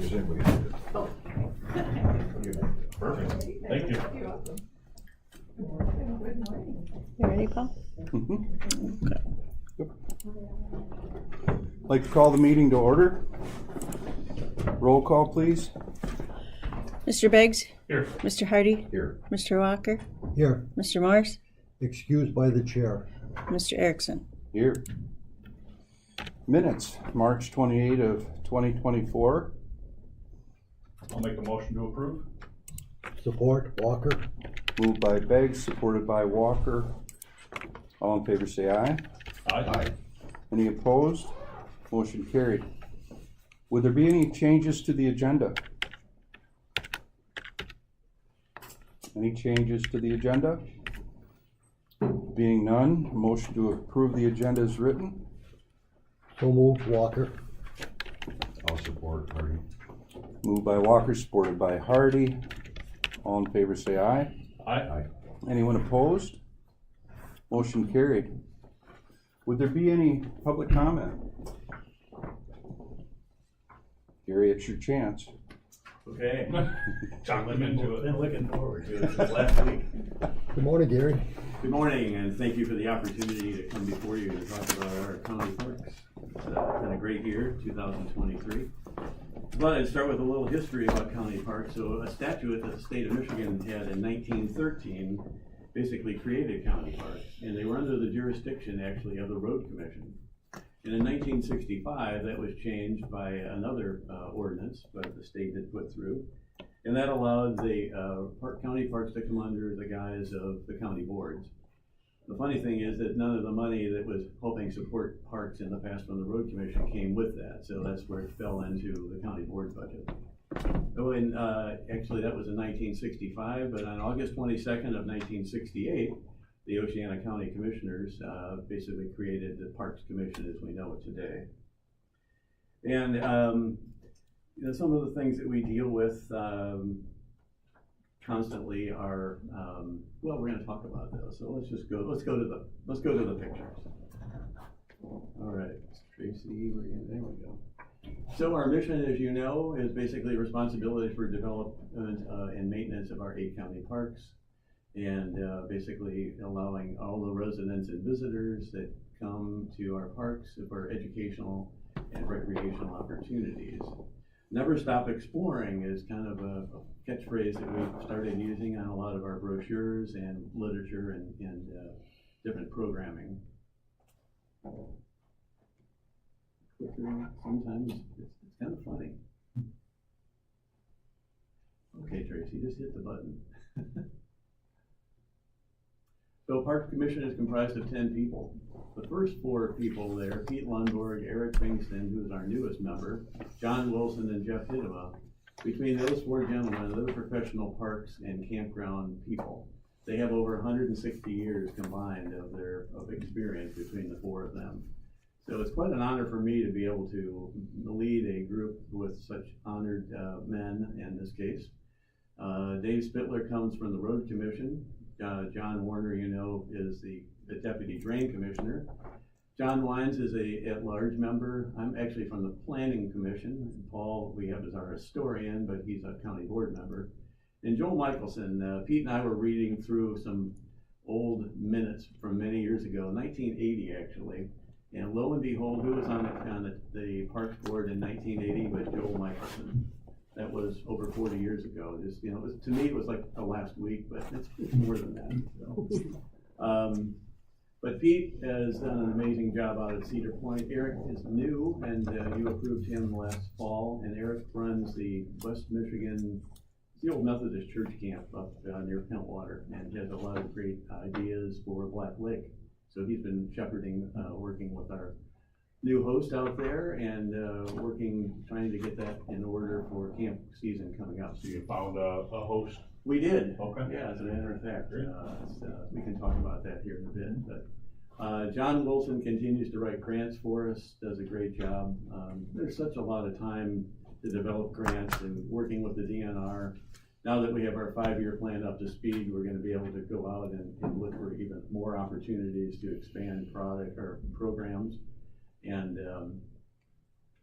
there's anybody out there. Oh. Perfect. Thank you. You ready, Paul? I'd like to call the meeting to order. Roll call, please. Mr. Beggs? Here. Mr. Hardy? Here. Mr. Walker? Here, Mr. Morris? excused by the chair. Mr. Erickson? Here. Minutes, March 28 of 2024. I'll make a motion to approve. Support, Walker. Moved by Beggs, supported by Walker. All in favor say aye. Aye. Any opposed? Motion carried. Would there be any changes to the agenda? Any changes to the agenda? Being none, motion to approve the agenda is written. So moved, Walker. I'll support Hardy. Moved by Walker, supported by Hardy. All in favor say aye. Aye. Anyone opposed? Motion carried. Would there be any public comment? Gary, it's your chance. Okay. Talk them into it. Been looking forward to it since last week. Good morning, Gary. Good morning, and thank you for the opportunity to come before you to talk about our county parks. It's been a great year, 2023. But I'd start with a little history about county parks. So a statute that the state of Michigan had in 1913 basically created county parks, and they were under the jurisdiction actually of the road commission. And in 1965, that was changed by another ordinance that the state had put through, and that allowed the county parks to come under the guise of the county boards. The funny thing is that none of the money that was helping support parks in the past from the road commission came with that, so that's where it fell into the county board budget. Oh, and actually that was in 1965, but on August 22nd of 1968, the Oceana County Commissioners basically created the Parks Commission as we know it today. And you know, some of the things that we deal with constantly are well, we're going to talk about those. So let's go to the pictures. All right, Tracy, there we go. So our mission, as you know, is basically responsibility for development and maintenance of our 8 county parks, and basically allowing all the residents and visitors that come to our parks for educational and recreational opportunities. Never stop exploring is kind of a catchphrase that we've started using on a lot of our brochures and literature and different programming. Sometimes it's kind of funny. Okay, Tracy, just hit the button. So Parks Commission is comprised of 10 people. The first 4 people there, Pete Lundborg, Eric Pinkston, who is our newest member, John Wilson, and Jeff Hiddema. Between those 4 gentlemen, they're professional parks and campground people. They have over 160 years combined of experience between the 4 of them. So it's quite an honor for me to be able to lead a group with such honored men in this case. Dave Spittler comes from the Road Commission. John Warner, you know, is the Deputy Drain Commissioner. John Wines is a at-large member. I'm actually from the Planning Commission. Paul, we have as our historian, but he's a county board member. And Joel Michelson, Pete and I were reading through some old minutes from many years ago, 1980 actually. And lo and behold, who was on the Parks Board in 1980 but Joel Michelson. That was over 40 years ago. Just, you know, to me it was like the last week, but it's more than that. So. But Pete has done an amazing job out at Cedar Point. Eric is new, and you approved him last fall. And Eric runs the West Michigan, the old Methodist Church camp up near Pentwater, and he has a lot of great ideas for Black Lake. So he's been shepherding, working with our new host out there, and trying to get that in order for camp season coming up. So you found a host? We did. Okay. Yeah, as a matter of fact, we can talk about that here in a bit. But John Wilson continues to write grants for us, does a great job. There's such a lot of time to develop grants and working with the DNR. Now that we have our 5-year plan up to speed, we're going to be able to go out and look for even more opportunities to expand product or programs. And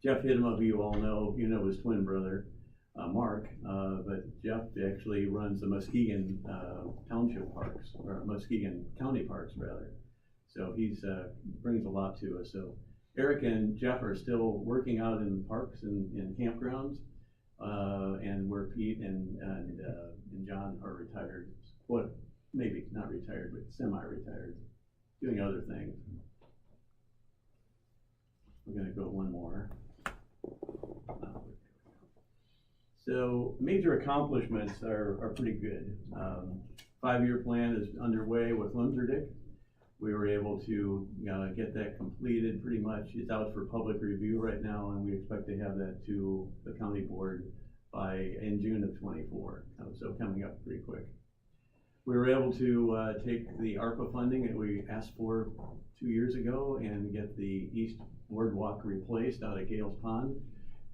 Jeff Hidema, who you all know, you know his twin brother, Mark, but Jeff actually runs the Muskegon Township Parks, or Muskegon County Parks, rather. So he's brings a lot to us. So Eric and Jeff are still working out in parks and in campgrounds, and where Pete and John are retired. What, maybe not retired, but semi-retired, doing other things. We're gonna go one more. So major accomplishments are pretty good. 5-year plan is underway with Limserdick. We were able to get that completed pretty much. It's out for public review right now, and we expect to have that to the county board in June of '24. So coming up pretty quick. We were able to take the ARPA funding that we asked for 2 years ago and get the East Boardwalk replaced out at Gales Pond.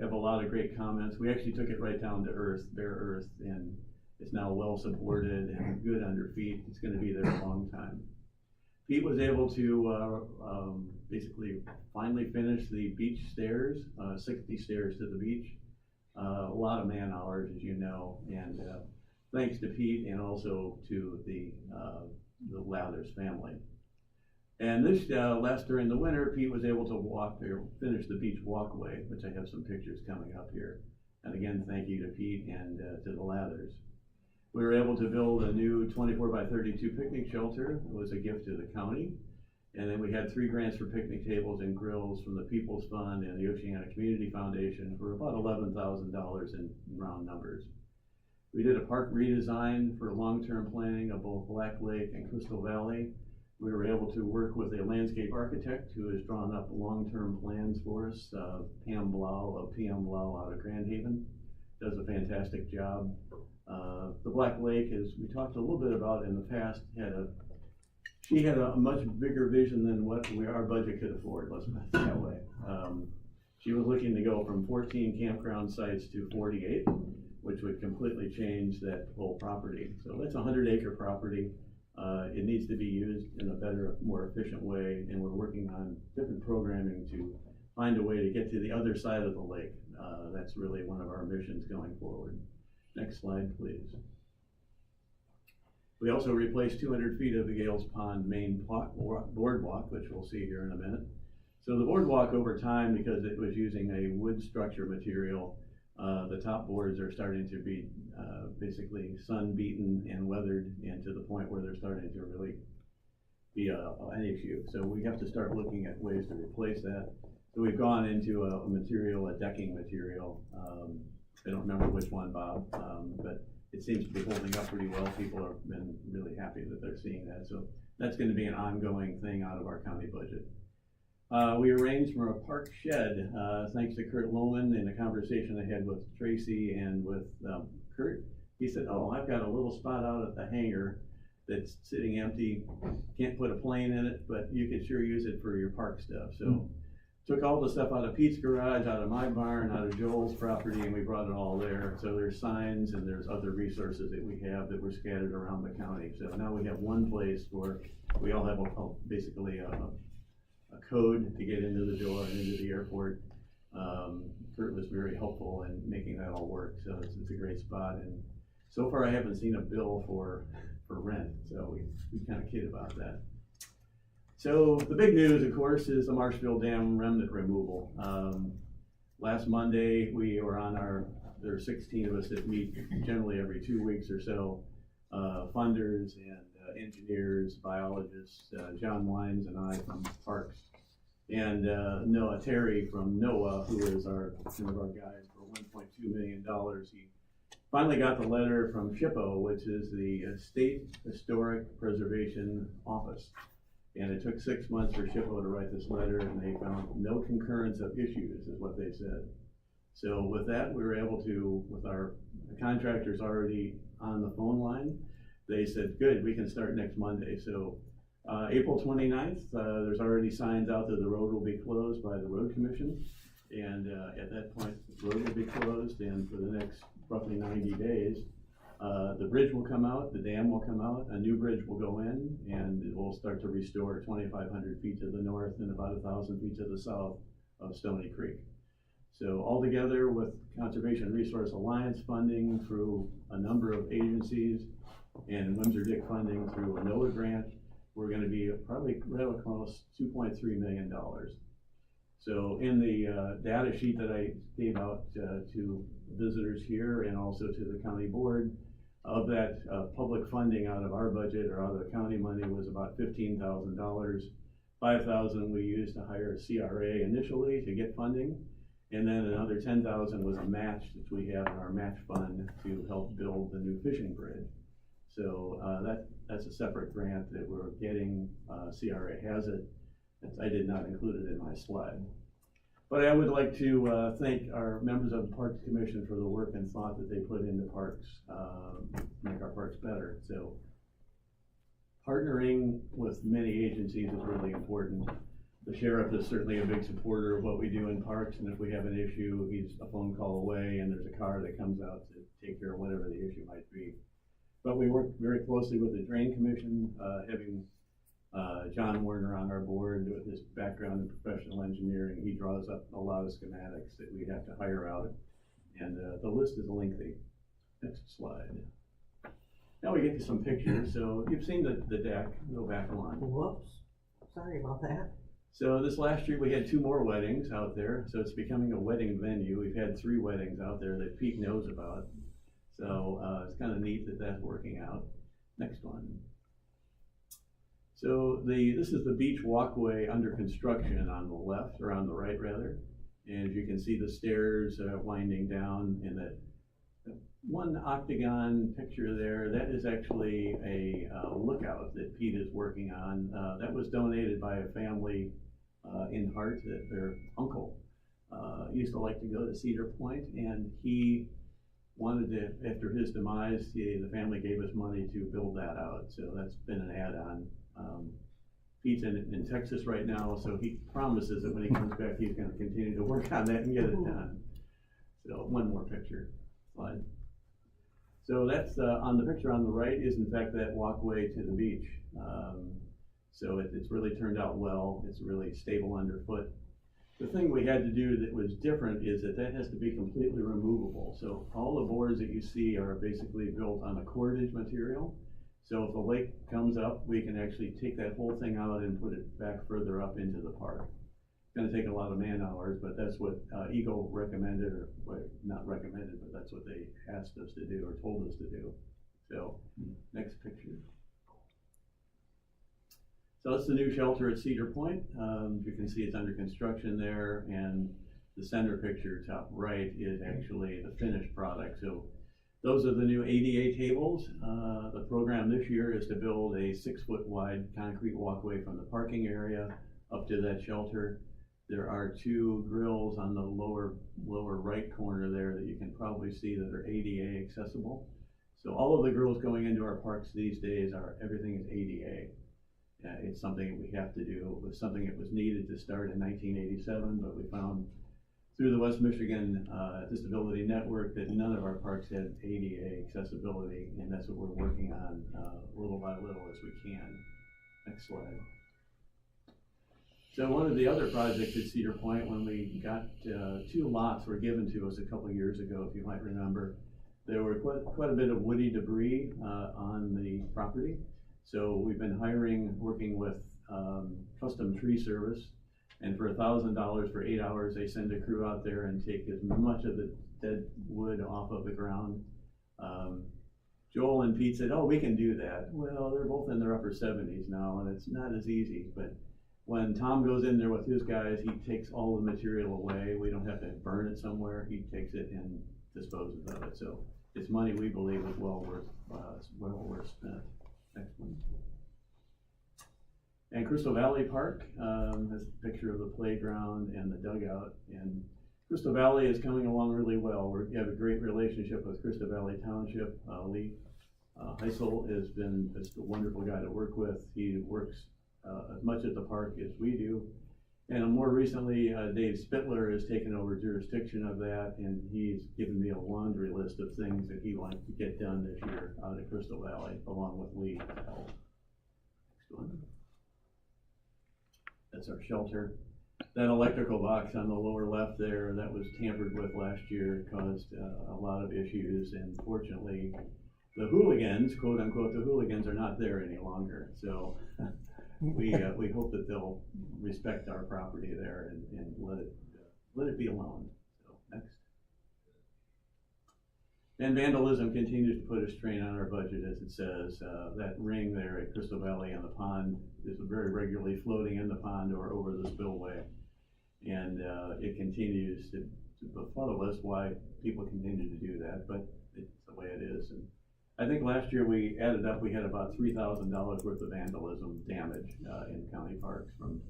Have a lot of great comments. We actually took it right down to earth, bare earth, and it's now well supported and good under feet. It's going to be there a long time. Pete was able to basically finally finish the beach stairs, 60 stairs to the beach. A lot of man hours, as you know, and thanks to Pete and also to the Lathers family. And this during the winter, Pete was able to finish the beach walkway, which I have some pictures coming up here. And again, thank you to Pete and to the Lathers. We were able to build a new 24 by 32 picnic shelter. It was a gift to the county. And then we had 3 grants for picnic tables and grills from the People's Fund and the Oceana Community Foundation for about $11,000 in round numbers. We did a park redesign for long-term planning of both Black Lake and Crystal Valley. We were able to work with a landscape architect who has drawn up long-term plans for us, Pam Blau of PM Blau out of Grand Haven. Does a fantastic job. The Black Lake, as we talked a little bit about in the past, she had a much bigger vision than what our budget could afford, let's put it that way. She was looking to go from 14 campground sites to 48, which would completely change that whole property. So that's a 100-acre property. It needs to be used in a better, more efficient way, and we're working on different programming to find a way to get to the other side of the lake. That's really one of our missions going forward. Next slide, please. We also replaced 200 feet of the Gales Pond main boardwalk, which we'll see here in a minute. So the boardwalk over time, because it was using a wood structure material, the top boards are starting to be basically sun beaten and weathered, and to the point where they're starting to really be an issue. So we have to start looking at ways to replace that. So we've gone into a decking material. I don't remember which one, Bob, but it seems to be holding up pretty well. People have been really happy that they're seeing that. So that's going to be an ongoing thing out of our county budget. We arranged for a park shed, thanks to Kurt Lohman in a conversation I had with Tracy and with Kurt. He said, oh, I've got a little spot out at the hangar that's sitting empty. Can't put a plane in it, but you could sure use it for your park stuff. So took all the stuff out of Pete's garage, out of my barn, out of Joel's property, and we brought it all there. So there's signs and there's other resources that we have that were scattered around the county. So now we have one place where we all have basically a code to get into the door and into the airport. Kurt was very helpful in making that all work. So it's a great spot. And so far I haven't seen a bill for rent. So we kind of kid about that. So the big news, of course, is the Marshfield Dam remnant removal. Last Monday, we were on there are 16 of us that meet generally every 2 weeks or so, funders and engineers, biologists, John Wines and I from Parks, and Noah Terry from NOAA, who is one of our guys for $1.2 million. He finally got the letter from SHPO, which is the State Historic Preservation Office. And it took 6 months for SHPO to write this letter, and they found no concurrence of issues, is what they said. So with that, we were able to, with our contractors already on the phone line, they said, good, we can start next Monday. So April 29th, there's already signs out that the road will be closed by the road commission. And at that point, the road will be closed, and for the next roughly 90 days, the bridge will come out, the dam will come out, a new bridge will go in, and it will start to restore 2,500 feet to the north and about 1,000 feet to the south of Stony Creek. So altogether with Conservation Resource Alliance funding through a number of agencies and Windsor Dick funding through a NOAA grant, we're gonna be probably really close, $2.3 million. So in the data sheet that I gave out to visitors here and also to the county board, of that public funding out of our budget or out of the county money was about $15,000. $5,000 we used to hire a CRA initially to get funding, and then another $10,000 was a match that we have in our match fund to help build the new fishing bridge. So that's a separate grant that we're getting. CRA has it. I did not include it in my slide. But I would like to thank our members of the Parks Commission for the work and thought that they put into parks, make our parks better. So partnering with many agencies is really important. The sheriff is certainly a big supporter of what we do in parks, and if we have an issue, he's a phone call away and there's a car that comes out to take care of whatever the issue might be. But we work very closely with the Drain Commission, having John Warner on our board with his background in professional engineering. He draws up a lot of schematics that we have to hire out, and the list is lengthy. Next slide. Now we get to some pictures. So you've seen the deck. Go back one. Whoops, sorry about that. So this last year we had 2 more weddings out there, so it's becoming a wedding venue. We've had 3 weddings out there that Pete knows about. So it's kind of neat that that's working out. Next one. So this is the beach walkway under construction on the left, or on the right rather. And you can see the stairs winding down in that one octagon picture there. That is actually a lookout that Pete is working on. That was donated by a family in Hart, that their uncle used to like to go to Cedar Point, and he wanted to, after his demise, the family gave us money to build that out. So that's been an add-on. Pete's in Texas right now, so he promises that when he comes back, he's going to continue to work on that and get it done. So one more picture slide. So that's on the picture on the right is in fact that walkway to the beach. So it's really turned out well. It's really stable underfoot. The thing we had to do that was different is that has to be completely removable. So all the boards that you see are basically built on a cordage material. So if a lake comes up, we can actually take that whole thing out and put it back further up into the park. It's gonna take a lot of man hours, but that's what Eagle recommended, or well, not recommended, but that's what they asked us to do or told us to do. So next picture. So that's the new shelter at Cedar Point. You can see it's under construction there, and the center picture top right is actually the finished product. So those are the new ADA tables. The program this year is to build a 6-foot wide concrete walkway from the parking area up to that shelter. There are 2 grills on the lower right corner there that you can probably see that are ADA accessible. So all of the grills going into our parks these days everything is ADA. It's something that we have to do. It was something that was needed to start in 1987, but we found through the West Michigan Disability Network that none of our parks had ADA accessibility, and that's what we're working on little by little as we can. Next slide. So one of the other projects at Cedar Point, when we got 2 lots were given to us a couple of years ago, if you might remember, there were quite a bit of woody debris on the property. So we've been working with Custom Tree Service, and for $1,000 for 8 hours, they send a crew out there and take as much of the dead wood off of the ground. Joel and Pete said, oh, we can do that. Well, they're both in their upper 70s now, and it's not as easy, but when Tom goes in there with his guys, he takes all the material away. We don't have to burn it somewhere. He takes it and disposes of it. So it's money we believe is well worth spent. Next one. And Crystal Valley Park has a picture of the playground and the dugout. And Crystal Valley is coming along really well. We have a great relationship with Crystal Valley Township. Lee Heisel has been just a wonderful guy to work with. He works as much at the park as we do. And more recently, Dave Spittler has taken over jurisdiction of that, and he's given me a laundry list of things that he wants to get done this year out at Crystal Valley, along with Lee. Next one. That's our shelter. That electrical box on the lower left there that was tampered with last year caused a lot of issues, and fortunately, the hooligans, quote unquote, the hooligans are not there any longer. So we hope that they'll respect our property there and let it be alone. So next. And vandalism continues to put a strain on our budget, as it says. That ring there at Crystal Valley on the pond is very regularly floating in the pond or over the spillway. And it continues to befuddle us why people continue to do that, but it's the way it is. And I think last year we added up, we had about $3,000 worth of vandalism damage in county parks, from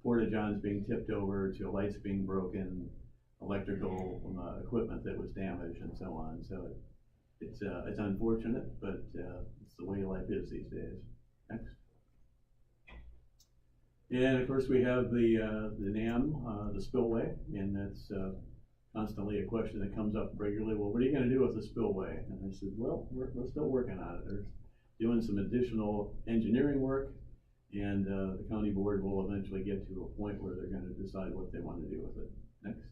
porta-johns being tipped over to lights being broken, electrical equipment that was damaged, and so on. So it's unfortunate, but it's the way life is these days. Next. And of course we have the NAM, the spillway, and that's constantly a question that comes up regularly. Well, what are you going to do with the spillway? And I said, well, we're still working on it. They're doing some additional engineering work, and the county board will eventually get to a point where they're going to decide what they want to do with it. Next.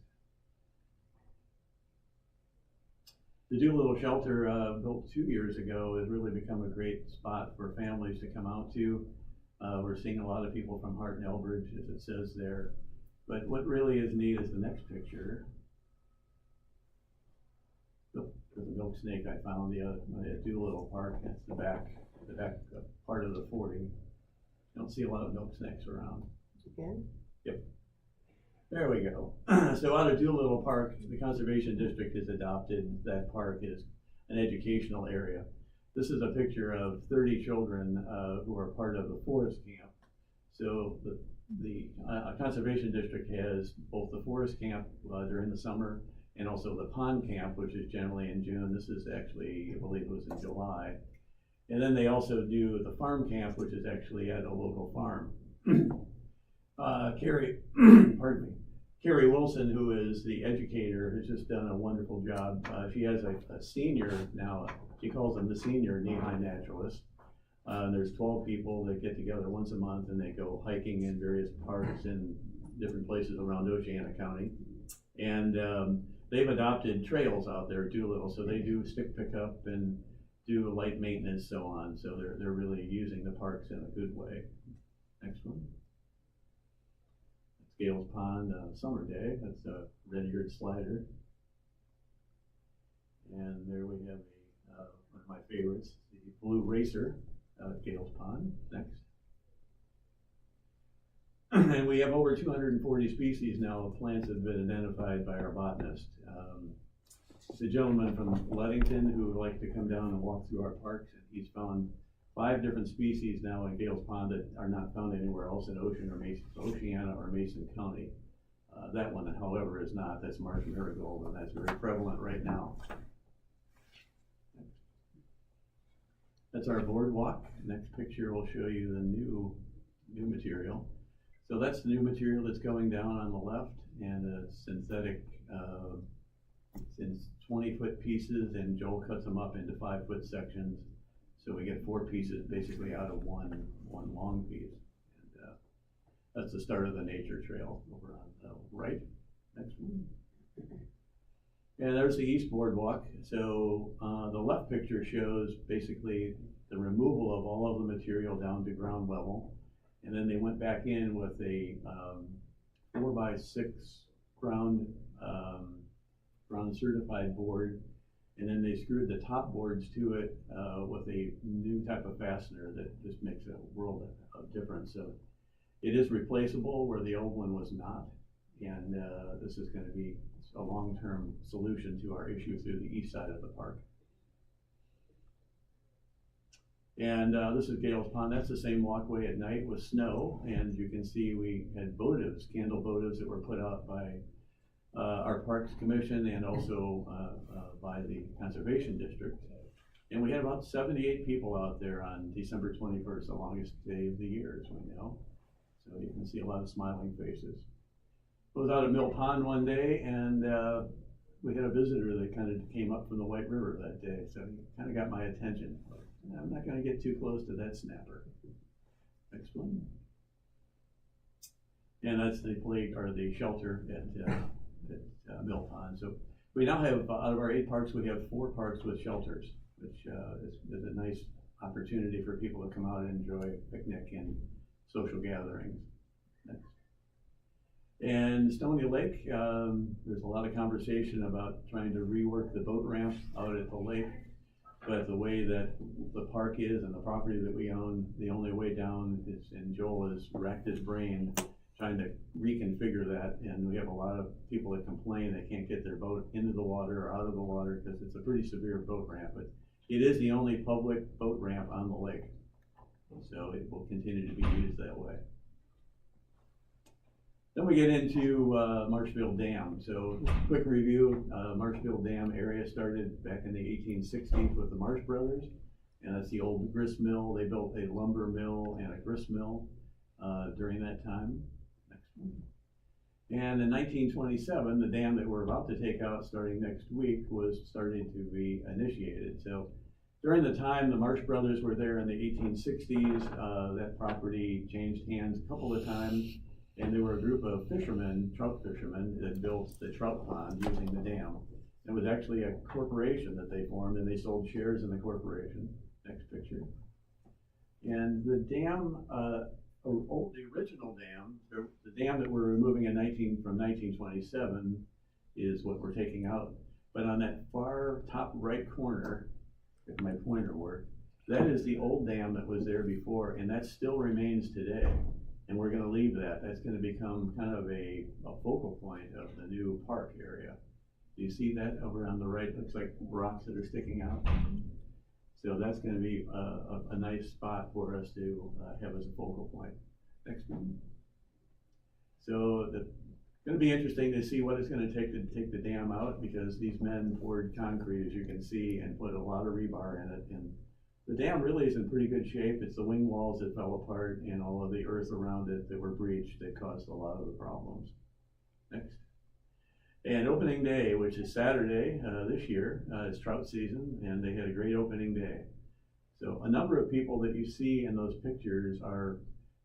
The Doolittle Shelter, built 2 years ago, has really become a great spot for families to come out to. We're seeing a lot of people from Hart and Elbridge, as it says there. But what really is neat is the next picture. There's a milk snake I found at Doolittle Park. That's the back part of the 40. You don't see a lot of milk snakes around. Again? Yep. There we go. So out of Doolittle Park, the Conservation District has adopted that park as an educational area. This is a picture of 30 children who are part of the forest camp. So the Conservation District has both the forest camp during the summer and also the pond camp, which is generally in June. This is actually, I believe it was in July. And then they also do the farm camp, which is actually at a local farm. Pardon me. Carrie Wilson, who is the educator, has just done a wonderful job. She has a senior now. She calls them the senior knee-high naturalists. There's 12 people that get together once a month, and they go hiking in various parks in different places around Oceana County. And they've adopted trails out there at Doolittle, so they do stick pickup and do light maintenance, so on. So they're really using the parks in a good way. Next one. Gales Pond, summer day. That's a red-eared slider. And there we have one of my favorites, the blue racer at Gales Pond. Next. And we have over 240 species now of plants that have been identified by our botanist. It's a gentleman from Ludington who would like to come down and walk through our parks, and he's found 5 different species now in Gales Pond that are not found anywhere else in Oceana or Mason County. That one, however, is not. That's marsh marigold, and that's very prevalent right now. That's our boardwalk. Next picture will show you the new material. So that's the new material that's going down on the left, and it's synthetic. It's in 20-foot pieces, and Joel cuts them up into 5-foot sections. So we get 4 pieces basically out of one long piece. And that's the start of the nature trail over on the right. Next one. And there's the East Boardwalk. So the left picture shows basically the removal of all of the material down to ground level. And then they went back in with a 4x6 ground certified board. And then they screwed the top boards to it with a new type of fastener that just makes a world of difference. So it is replaceable where the old one was not. And this is going to be a long-term solution to our issue through the east side of the park. And this is Gales Pond. That's the same walkway at night with snow. And you can see we had votives, candle votives that were put out by our Parks Commission and also by the Conservation District. And we had about 78 people out there on December 21st, the longest day of the year, as we know. So you can see a lot of smiling faces. I was out at Mill Pond one day, and we had a visitor that kind of came up from the White River that day, so he kind of got my attention. I'm not going to get too close to that snapper. Next one. And that's the plate, or the shelter at Mill Pond. So we now have, out of our 8 parks, we have 4 parks with shelters, which is a nice opportunity for people to come out and enjoy a picnic and social gatherings. Next. And Stony Lake, there's a lot of conversation about trying to rework the boat ramp out at the lake. But the way that the park is and the property that we own, the only way down is, and Joel has racked his brain trying to reconfigure that. And we have a lot of people that complain they can't get their boat into the water or out of the water because it's a pretty severe boat ramp. But it is the only public boat ramp on the lake. So it will continue to be used that way. Then we get into Marshfield Dam. So quick review, Marshfield Dam area started back in the 1860s with the Marsh Brothers, and that's the old grist mill. They built a lumber mill and a grist mill during that time. Next one. And in 1927, the dam that we're about to take out starting next week was starting to be initiated. So during the time the Marsh Brothers were there in the 1860s, that property changed hands a couple of times. And there were a group of fishermen, trout fishermen, that built the trout pond using the dam. It was actually a corporation that they formed, and they sold shares in the corporation. Next picture. And the dam, the original dam, the dam that we're removing from 1927 is what we're taking out. But on that far top right corner, if my pointer worked, that is the old dam that was there before, and that still remains today. And we're going to leave that. That's going to become kind of a focal point of the new park area. Do you see that over on the right? Looks like rocks that are sticking out. So that's going to be a nice spot for us to have as a focal point. Next one. So it's going to be interesting to see what it's going to take the dam out, because these men poured concrete, as you can see, and put a lot of rebar in it. And the dam really is in pretty good shape. It's the wing walls that fell apart and all of the earth around it that were breached that caused a lot of the problems. Next. And opening day, which is Saturday this year, is trout season, and they had a great opening day. So a number of people that you see in those pictures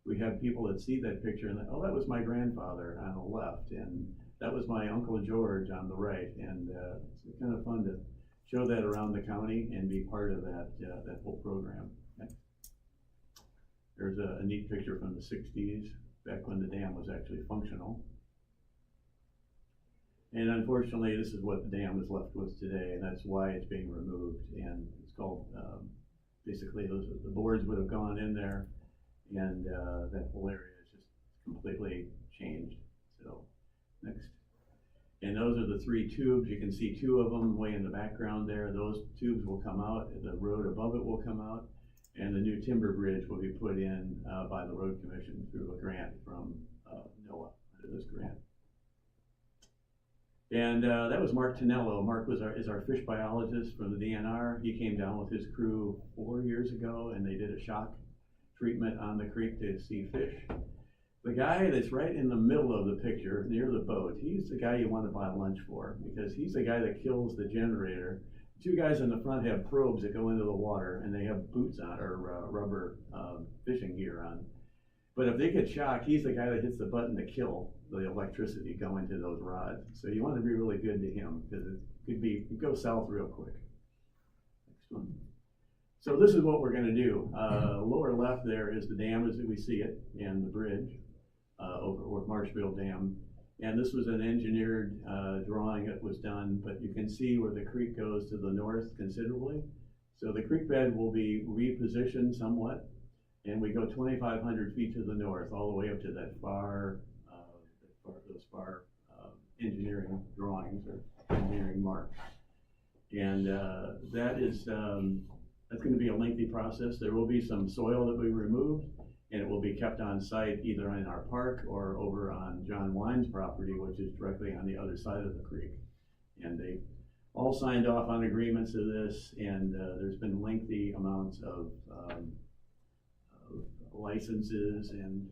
we have people that see that picture and oh, that was my grandfather on the left, and that was my Uncle George on the right. And it's kind of fun to show that around the county and be part of that whole program. Next. There's a neat picture from the 60s, back when the dam was actually functional. And unfortunately, this is what the dam is left with today, and that's why it's being removed. And it's called, basically, the boards would have gone in there, and that whole area is just completely changed. So, next. And those are the 3 tubes. You can see 2 of them way in the background there. Those tubes will come out. The road above it will come out. And the new timber bridge will be put in by the Road Commission through a grant from NOAA, under this grant. And that was Mark Tonello. Mark is our fish biologist from the DNR. He came down with his crew 4 years ago, and they did a shock treatment on the creek to see fish. The guy that's right in the middle of the picture, near the boat, he's the guy you want to buy lunch for, because he's the guy that kills the generator. 2 guys in the front have probes that go into the water, and they have boots on, or rubber fishing gear on. But if they get shocked, he's the guy that hits the button to kill the electricity going to those rods. So you want to be really good to him, because it could go south real quick. Next one. So this is what we're going to do. Lower left there is the dam as we see it, and the bridge over Marshfield Dam. And this was an engineered drawing that was done, but you can see where the creek goes to the north considerably. So the creek bed will be repositioned somewhat, and we go 2,500 feet to the north, all the way up to that those far engineering drawings or engineering marks. And that's going to be a lengthy process. There will be some soil that we removed, and it will be kept on site either in our park or over on John Wine's property, which is directly on the other side of the creek. And they all signed off on agreements to this, and there's been lengthy amounts of licenses and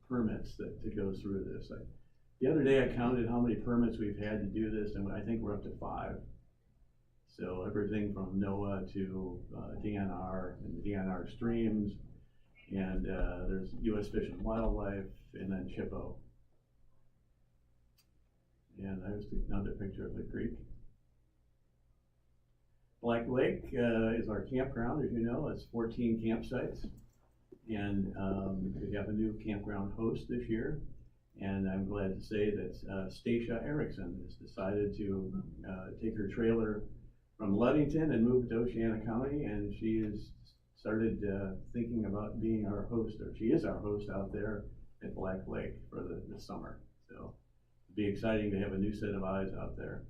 permits to go through this. The other day I counted how many permits we've had to do this, and I think we're up to 5. So everything from NOAA to DNR and the DNR streams, And there's U.S. Fish and Wildlife, and then Chippo. And there's another picture of the creek. Black Lake is our campground, as you know. It's 14 campsites. And we have a new campground host this year. And I'm glad to say that Stacia Erickson has decided to take her trailer from Ludington and move to Oceana County. And she has started thinking about being our host, or she is our host out there at Black Lake for the summer. So it'll be exciting to have a new set of eyes out there.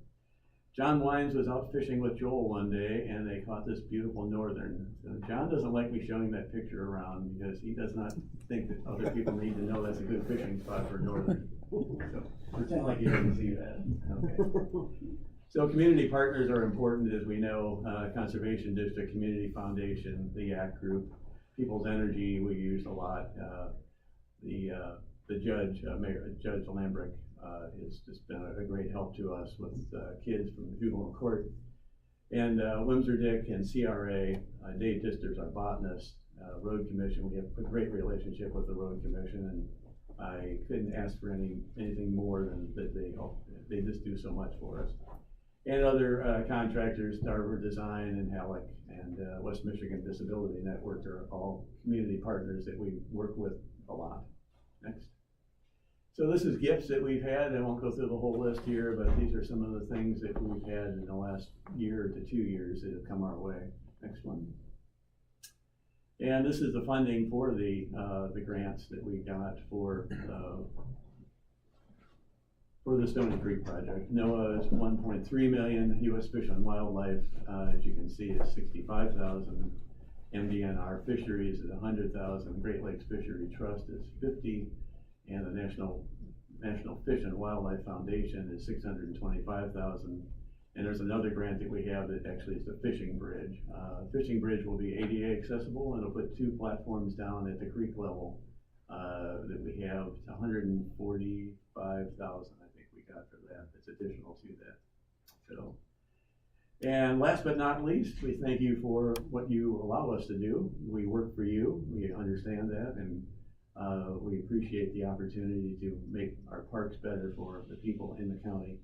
John Wines was out fishing with Joel one day, and they caught this beautiful northern. So John doesn't like me showing that picture around because he does not think that other people need to know that's a good fishing spot for northern. So pretend like you didn't see that. Okay. So community partners are important, as we know. Conservation District, Community Foundation, the Yak Group, People's Energy we use a lot. The judge, Judge Lambrick, has just been a great help to us with kids from the juvenile court. And Wimser Dick and CRA, Dave Dister's our botanist, Road Commission. We have a great relationship with the Road Commission, and I couldn't ask for anything more than that they just do so much for us. And other contractors, Darver Design and Halleck and West Michigan Disability Network are all community partners that we work with a lot. Next. So this is gifts that we've had. I won't go through the whole list here, but these are some of the things that we've had in the last year to 2 years that have come our way. Next one. And this is the funding for the grants that we got for the Stony Creek project. NOAA is 1.3 million. U.S. Fish and Wildlife, as you can see, is 65,000. MDNR Fisheries is 100,000. Great Lakes Fishery Trust is 50. And the National Fish and Wildlife Foundation is 625,000. And there's another grant that we have that actually is the Fishing Bridge. Fishing Bridge will be ADA accessible, and it'll put 2 platforms down at the creek level that we have. 145,000, I think we got for that. It's additional to that. So, and last but not least, we thank you for what you allow us to do. We work for you. We understand that, and we appreciate the opportunity to make our parks better for the people in the county.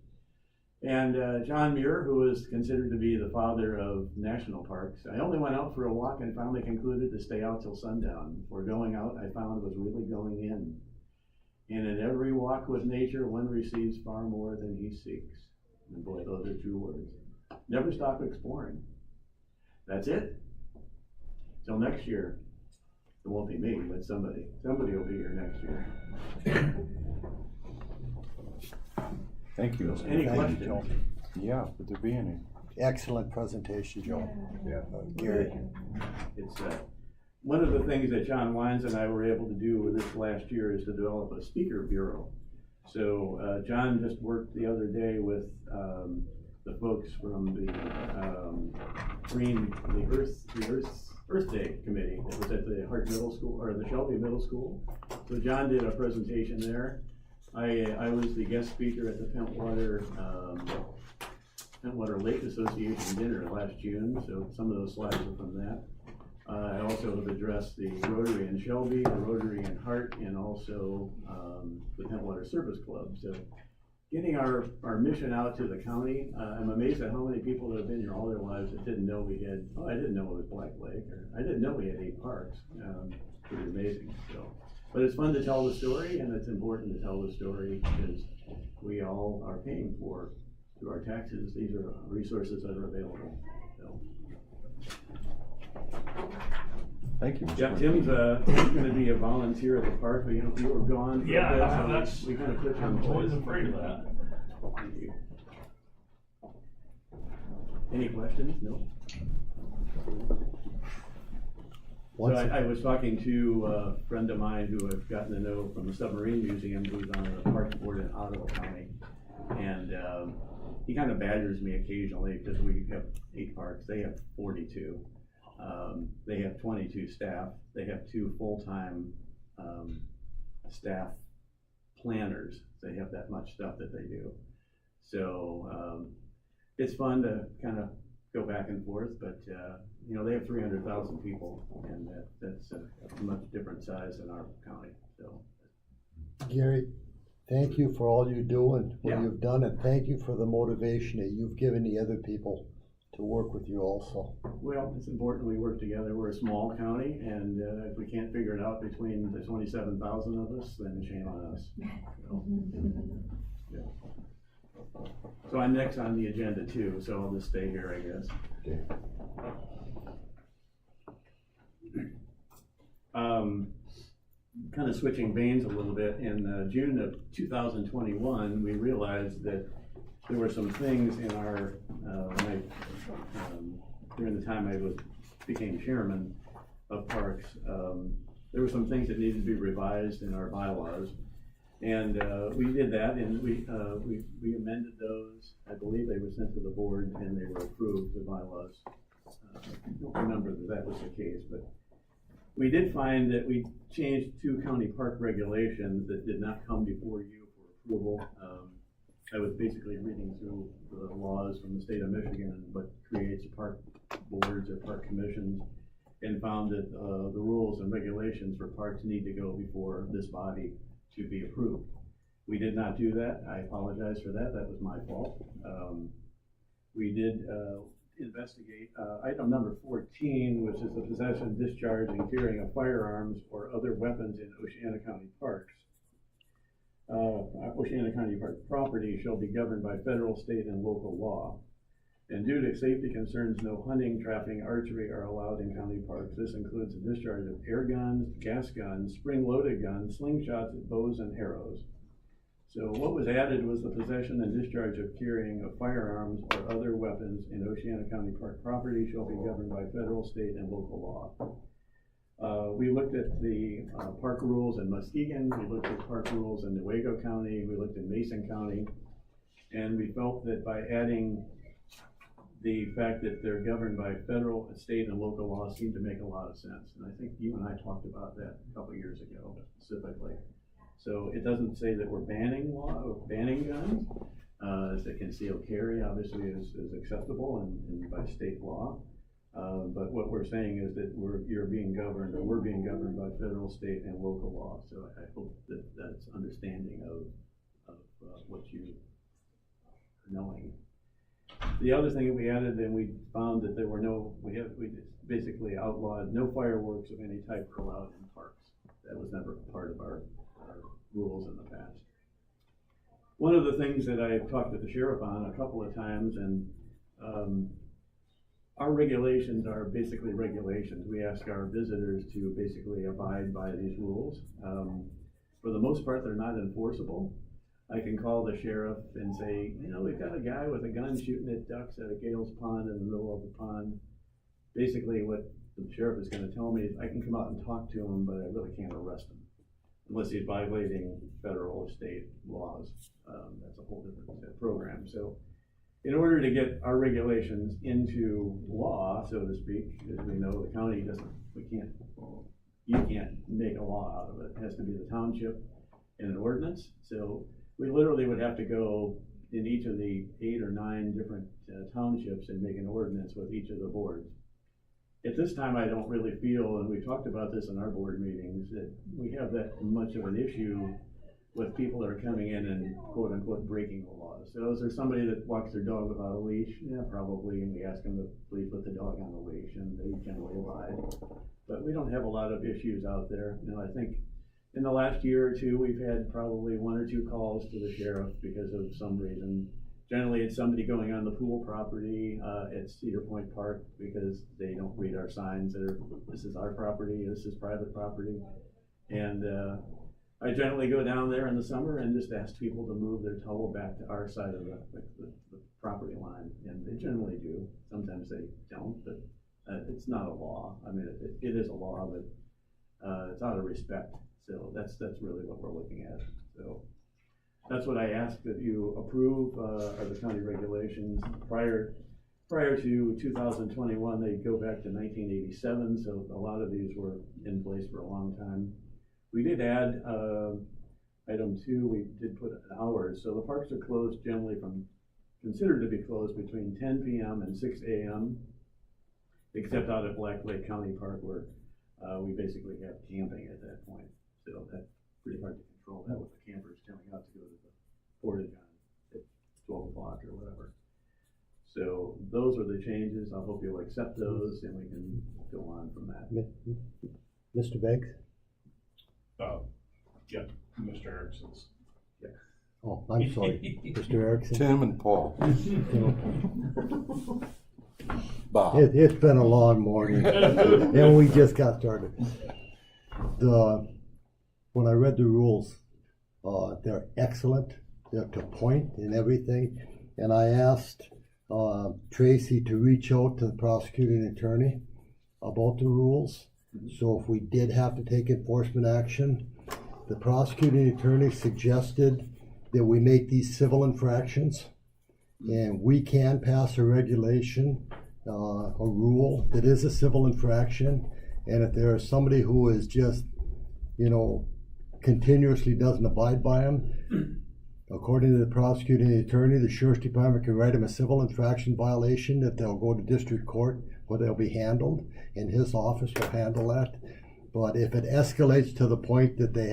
And John Muir, who is considered to be the father of national parks, I only went out for a walk and finally concluded to stay out till sundown. Before going out, I found was really going in. And in every walk with nature, one receives far more than he seeks. And boy, those are true words. Never stop exploring. That's it. Till next year. It won't be me, but somebody will be here next year. Thank you. Any Thank you, questions? Joe. Yeah, would there be any? Excellent presentation, Joe. Yeah. Gary. It's one of the things that John Wines and I were able to do this last year is to develop a speaker bureau. So John just worked the other day with the folks from the Earth Day Committee that was at the Hart Middle School, or the Shelby Middle School. So John did a presentation there. I was the guest speaker at the Pentwater Lake Association dinner last June, so some of those slides are from that. I also have addressed the Rotary in Shelby, the Rotary in Hart, and also the Pentwater Service Club. So getting our mission out to the county, I'm amazed at how many people that have been here all their lives that didn't know we had, I didn't know it was Black Lake, or I didn't know we had 8 parks. Pretty amazing. So, but it's fun to tell the story, and it's important to tell the story because we all are paying for, through our taxes, these are resources that are available. So. Thank you. Yeah, Tim's going to be a volunteer at the park, but you know, if you were gone. For Yeah, a bit, so that's, we kind of put you I'm in always place. afraid of that. Thank you. Any questions? No? So I was talking to a friend of mine who I've gotten to know from the Submarine Museum, who's on the Parks Board in Ottawa County. And he kind of badgers me occasionally because we have 8 parks. They have 42. They have 22 staff. They have 2 full-time staff planners. They have that much stuff that they do. So it's fun to kind of go back and forth, but, you know, they have 300,000 people, and that's a much different size than our county, so. Gary, thank you for all you do and what Yeah. you've done, and thank you for the motivation that you've given the other people to work with you also. Well, it's important we work together. We're a small county, and if we can't figure it out between the 27,000 of us, then shame on us. So, yeah. So I'm next on the agenda too, so I'll just stay here, I guess. Okay. Kind of switching veins a little bit, in June of 2021, we realized that there were some things in our, during the time I became chairman of Parks, there were some things that needed to be revised in our bylaws. And we did that, and we amended those. I believe they were sent to the board and they were approved, the bylaws. I don't remember that that was the case, but we did find that we changed 2 county park regulations that did not come before you for approval. I was basically reading through the laws from the state of Michigan, what creates park boards or park commissions, and found that the rules and regulations for parks need to go before this body to be approved. We did not do that. I apologize for that. That was my fault. We did investigate item number 14, which is the possession, discharge, and carrying of firearms or other weapons in Oceana County parks. Oceana County Park property shall be governed by federal, state, and local law. And due to safety concerns, no hunting, trapping, archery are allowed in county parks. This includes the discharge of air guns, gas guns, spring-loaded guns, slingshots, bows, and arrows. So what was added was the possession and discharge of carrying of firearms or other weapons in Oceana County Park property shall be governed by federal, state, and local law. We looked at the park rules in Muskegon, we looked at park rules in Newaygo County, we looked at Mason County, and we felt that by adding the fact that they're governed by federal, state, and local law seemed to make a lot of sense. And I think you and I talked about that a couple years ago specifically. So it doesn't say that we're banning guns. The concealed carry obviously is acceptable and by state law. But what we're saying is that we're being governed by federal, state, and local law. So I hope that that's understanding of what you are knowing. The other thing that we added, and we found that there were we basically outlawed no fireworks of any type were allowed in parks. That was never part of our rules in the past. One of the things that I talked to the sheriff on a couple of times, and our regulations are basically regulations. We ask our visitors to basically abide by these rules. For the most part, they're not enforceable. I can call the sheriff and say, you know, we've got a guy with a gun shooting at ducks at a Gales Pond in the middle of the pond. Basically, what the sheriff is going to tell me is I can come out and talk to him, but I really can't arrest him unless he's violating federal or state laws. That's a whole different program. So in order to get our regulations into law, so to speak, as we know, the county you can't make a law out of it. It has to be the township and an ordinance. So we literally would have to go in each of the 8 or 9 different townships and make an ordinance with each of the boards. At this time, I don't really feel, and we talked about this in our board meetings, that we have that much of an issue with people that are coming in and quote unquote breaking the laws. So is there somebody that walks their dog without a leash? Yeah, probably, and we ask them to please put the dog on a leash, and they generally abide. But we don't have a lot of issues out there. You know, I think in the last year or two, we've had probably 1 or 2 calls to the sheriff because of some reason. Generally, it's somebody going on the pool property at Cedar Point Park because they don't read our signs that are, this is our property, this is private property. And I generally go down there in the summer and just ask people to move their towel back to our side of the property line. And they generally do. Sometimes they don't, but it's not a law. I mean, it is a law, but it's out of respect. So that's really what we're looking at. So that's what I ask that you approve are the county regulations. Prior to 2021, they go back to 1987, so a lot of these were in place for a long time. We did add item 2, we did put hours. So the parks are closed generally from considered to be closed between 10 p.m. and 6 a.m., except out at Black Lake County Park where we basically have camping at that point. So that's pretty hard to control that with the campers coming out to go to the Portage at 12 o'clock or whatever. So those are the changes. I hope you'll accept those and we can go on from that. Mr. Beggs? Yeah, Mr. Erickson's. Oh, I'm sorry, Mr. Erickson. Tim and Paul. Bob. It's been a long morning, and we just got started. When I read the rules, they're excellent, they're to point and everything, and I asked Tracy to reach out to the prosecuting attorney about the rules. So if we did have to take enforcement action, the prosecuting attorney suggested that we make these civil infractions, and we can pass a regulation, a rule that is a civil infraction, and if there is somebody who is just, continuously doesn't abide by them, according to the prosecuting attorney, the sheriff's department can write them a civil infraction violation that they'll go to district court where they'll be handled, and his office will handle that. But if it escalates to the point that they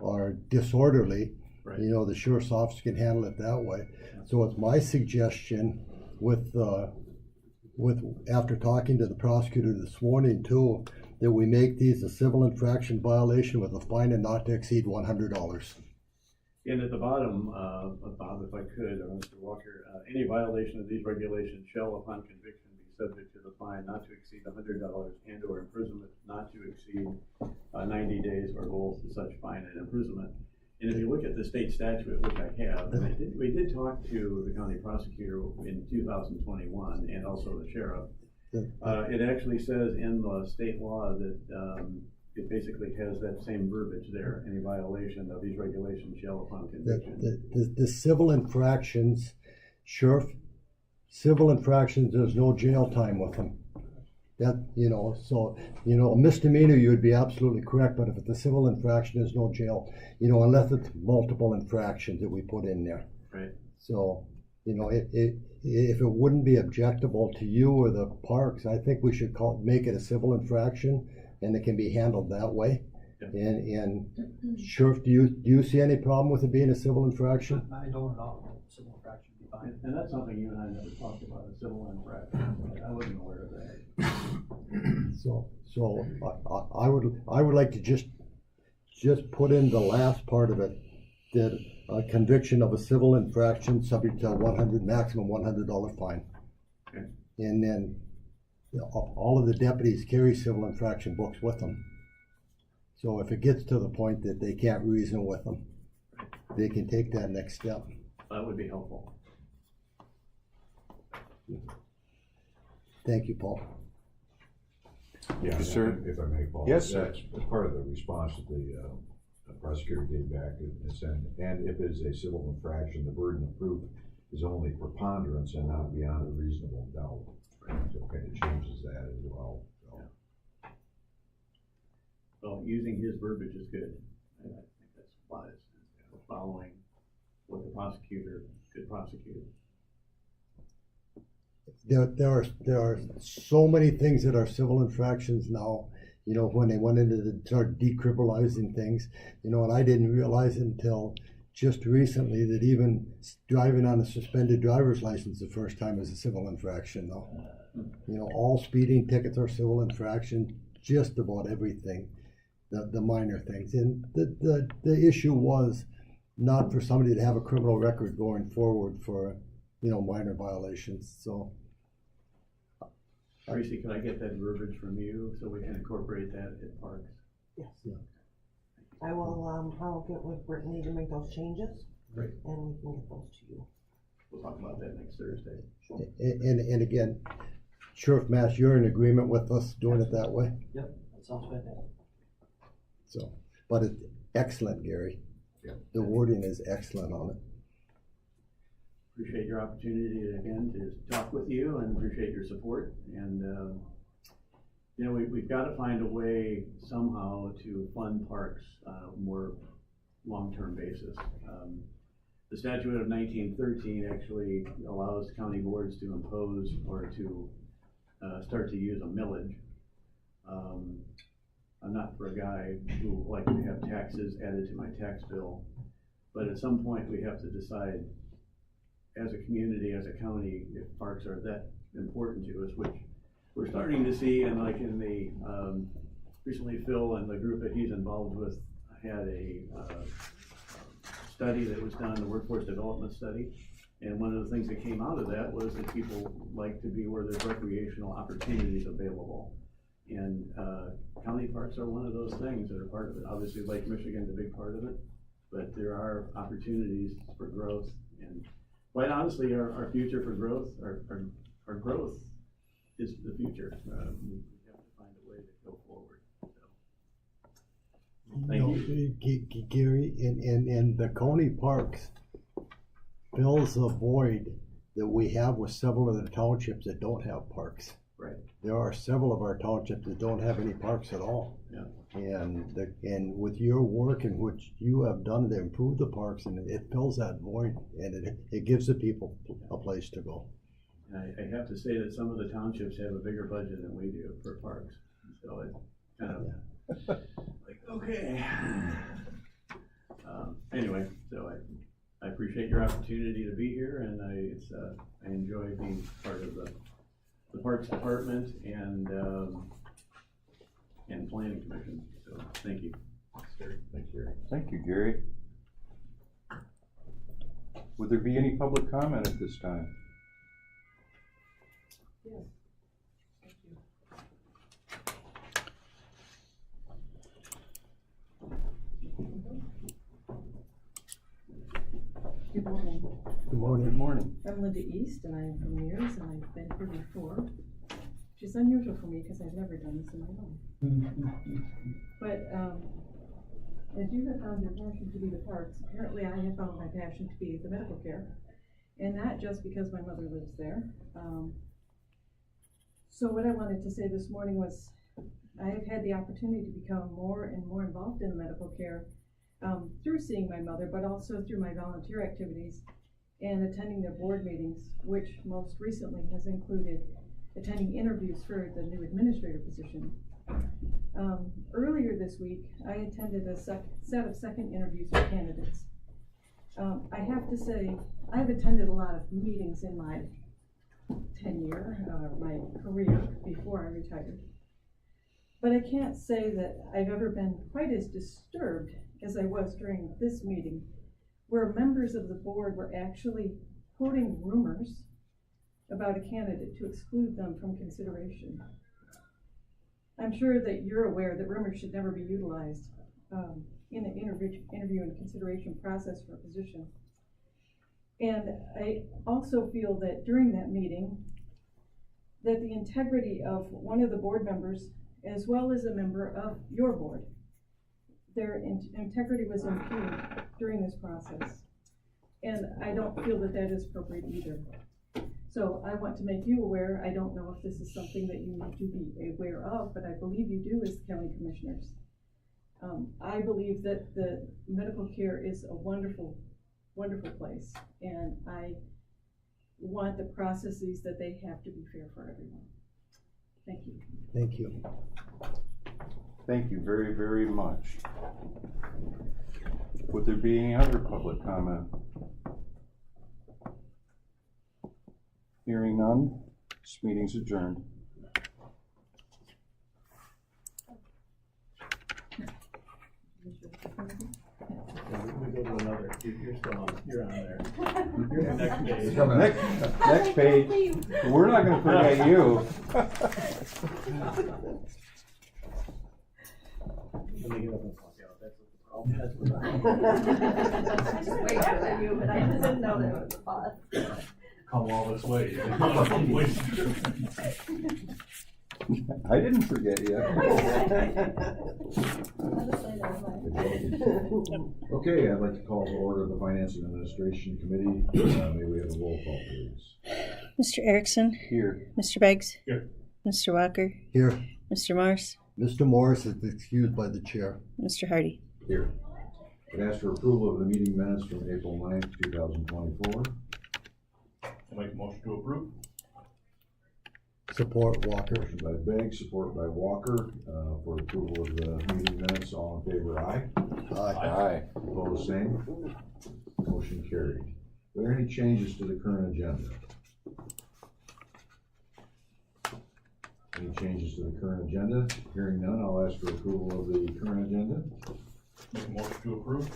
are disorderly, Right. the sheriff's office can handle it that way. So it's my suggestion after talking to the prosecutor this morning too, that we make these a civil infraction violation with a fine and not to exceed $100. And at the bottom, Bob, if I could, or Mr. Walker, any violation of these regulations shall upon conviction be subject to the fine not to exceed $100 and or imprisonment not to exceed 90 days or both such fine and imprisonment. And if you look at the state statute, which I have, and we did talk to the county prosecutor in 2021 and also the sheriff. It actually says in the state law that it basically has that same verbiage there. Any violation of these regulations shall upon conviction. The civil infractions, sheriff, civil infractions, there's no jail time with them. That, a misdemeanor, you would be absolutely correct, but if it's a civil infraction, there's no jail, unless it's multiple infractions that we put in there. Right. So, if it wouldn't be objectable to you or the parks, I think we should make it a civil infraction, and it can be handled that way. Yeah. And Sheriff, do you see any problem with it being a civil infraction? I don't at all. Civil infraction would be fine. And that's something you and I never talked about, a civil infraction. I wasn't aware of that. So I would like to just put in the last part of it, that a conviction of a civil infraction subject to a maximum $100 fine. Okay. And then all of the deputies carry civil infraction books with them. So if it gets to the point that they can't reason with them, they can take that next step. That would be helpful. Thank you, Paul. Yeah, Yes, sir. if I may, Paul. Yes, sir. That's part of the response that the prosecutor gave back and said, and if it's a civil infraction, the burden of proof is only preponderance and not beyond a reasonable doubt. Right? So it kind of changes that as well. So. Well, using his verbiage is good. I think that's wise. Following what the prosecutor could prosecute. There are so many things that are civil infractions now, when they went into start decriminalizing things, and I didn't realize until just recently that even driving on a suspended driver's license the first time is a civil infraction though. All speeding tickets are civil infractions, just about everything, the minor things. And the issue was not for somebody to have a criminal record going forward for, minor violations, so. Tracy, can I get that verbiage from you so we can incorporate that at Parks? Yes. Yeah. I will, I'll get with Brittany to make those changes. Great. And we can get those to you. We'll talk about that next Thursday. And again, Sheriff Mass, you're in agreement with us doing it that way? Yep, that sounds fantastic. So, but it's excellent, Gary. Yeah. The wording is excellent on it. Appreciate your opportunity again to talk with you and appreciate your support. And, we've got to find a way somehow to fund parks more long-term basis. The statute of 1913 actually allows county boards to impose or to start to use a millage. I'm not for a guy who like to have taxes added to my tax bill, but at some point we have to decide as a community, as a county, if parks are that important to us, which we're starting to see. And like in the, recently Phil and the group that he's involved with had a study that was done, the workforce development study. And one of the things that came out of that was that people like to be where there's recreational opportunities available. And county parks are one of those things that are part of it. Obviously Lake Michigan's a big part of it, but there are opportunities for growth. And quite honestly, our future for growth, our growth is the future. We have to find a way to go forward. So, thank you. Gary, in the county parks fills a void that we have with several of the townships that don't have parks. Right. There are several of our townships that don't have any parks at all. Yeah. And with your work and what you have done to improve the parks, and it fills that void, and it gives the people a place to go. I have to say that some of the townships have a bigger budget than we do for parks, so it's kind of like, okay. Anyway, so I appreciate your opportunity to be here, and I enjoy being part of the Parks Department and Planning Commission. So thank you. Thank you. Thank you, Gary. Would there be any public comment at this time? Good morning. Good morning. Good morning. I'm Linda East, and I am from Mears, and I've been here before, which is unusual for me because I've never done this in my life. But as you have found your passion to be the parks, apparently I have found my passion to be the medical care, and not just because my mother lives there. So what I wanted to say this morning was I have had the opportunity to become more and more involved in medical care through seeing my mother, but also through my volunteer activities and attending their board meetings, which most recently has included attending interviews for the new administrator position. Earlier this week, I attended a set of second interviews for candidates. I have to say, I've attended a lot of meetings in my tenure, my career before I retired. But I can't say that I've ever been quite as disturbed as I was during this meeting, where members of the board were actually quoting rumors about a candidate to exclude them from consideration. I'm sure that you're aware that rumors should never be utilized in an interview and consideration process for a position. And I also feel that during that meeting, that the integrity of one of the board members, as well as a member of your board, their integrity was impugned during this process. And I don't feel that that is appropriate either. So I want to make you aware. I don't know if this is something that you need to be aware of, but I believe you do as county commissioners. I believe that the medical care is a wonderful, wonderful place. And I want the processes that they have to be fair for everyone. Thank you. Thank you. Thank you very, very much. Would there be any other public comment? Hearing none, this meeting's adjourned. We go to another. You're still on. You're on there. You're on the next page. Next page. We're not going to forget you. Let me get up and fuck out. That's what the problem. That's what the I just waited for you, but I didn't know there was a pause. come all this way. I didn't forget you. Okay, I'd like to call to order the Finance and Administration Committee. May we have a roll call, please? Mr. Erickson? Here. Mr. Beggs? Here. Mr. Walker? I'd ask for approval of the meeting minutes from April 9th, 2024. I'll make a motion to approve. Support Walker. Motion by Begg, support by Walker, for approval of the meeting minutes. All in favor, aye. Aye. Opposed, same. Motion carried. Are there any changes to the current agenda? Any changes to the current agenda? Hearing none, I'll ask for approval of the current agenda. Make a motion to approve.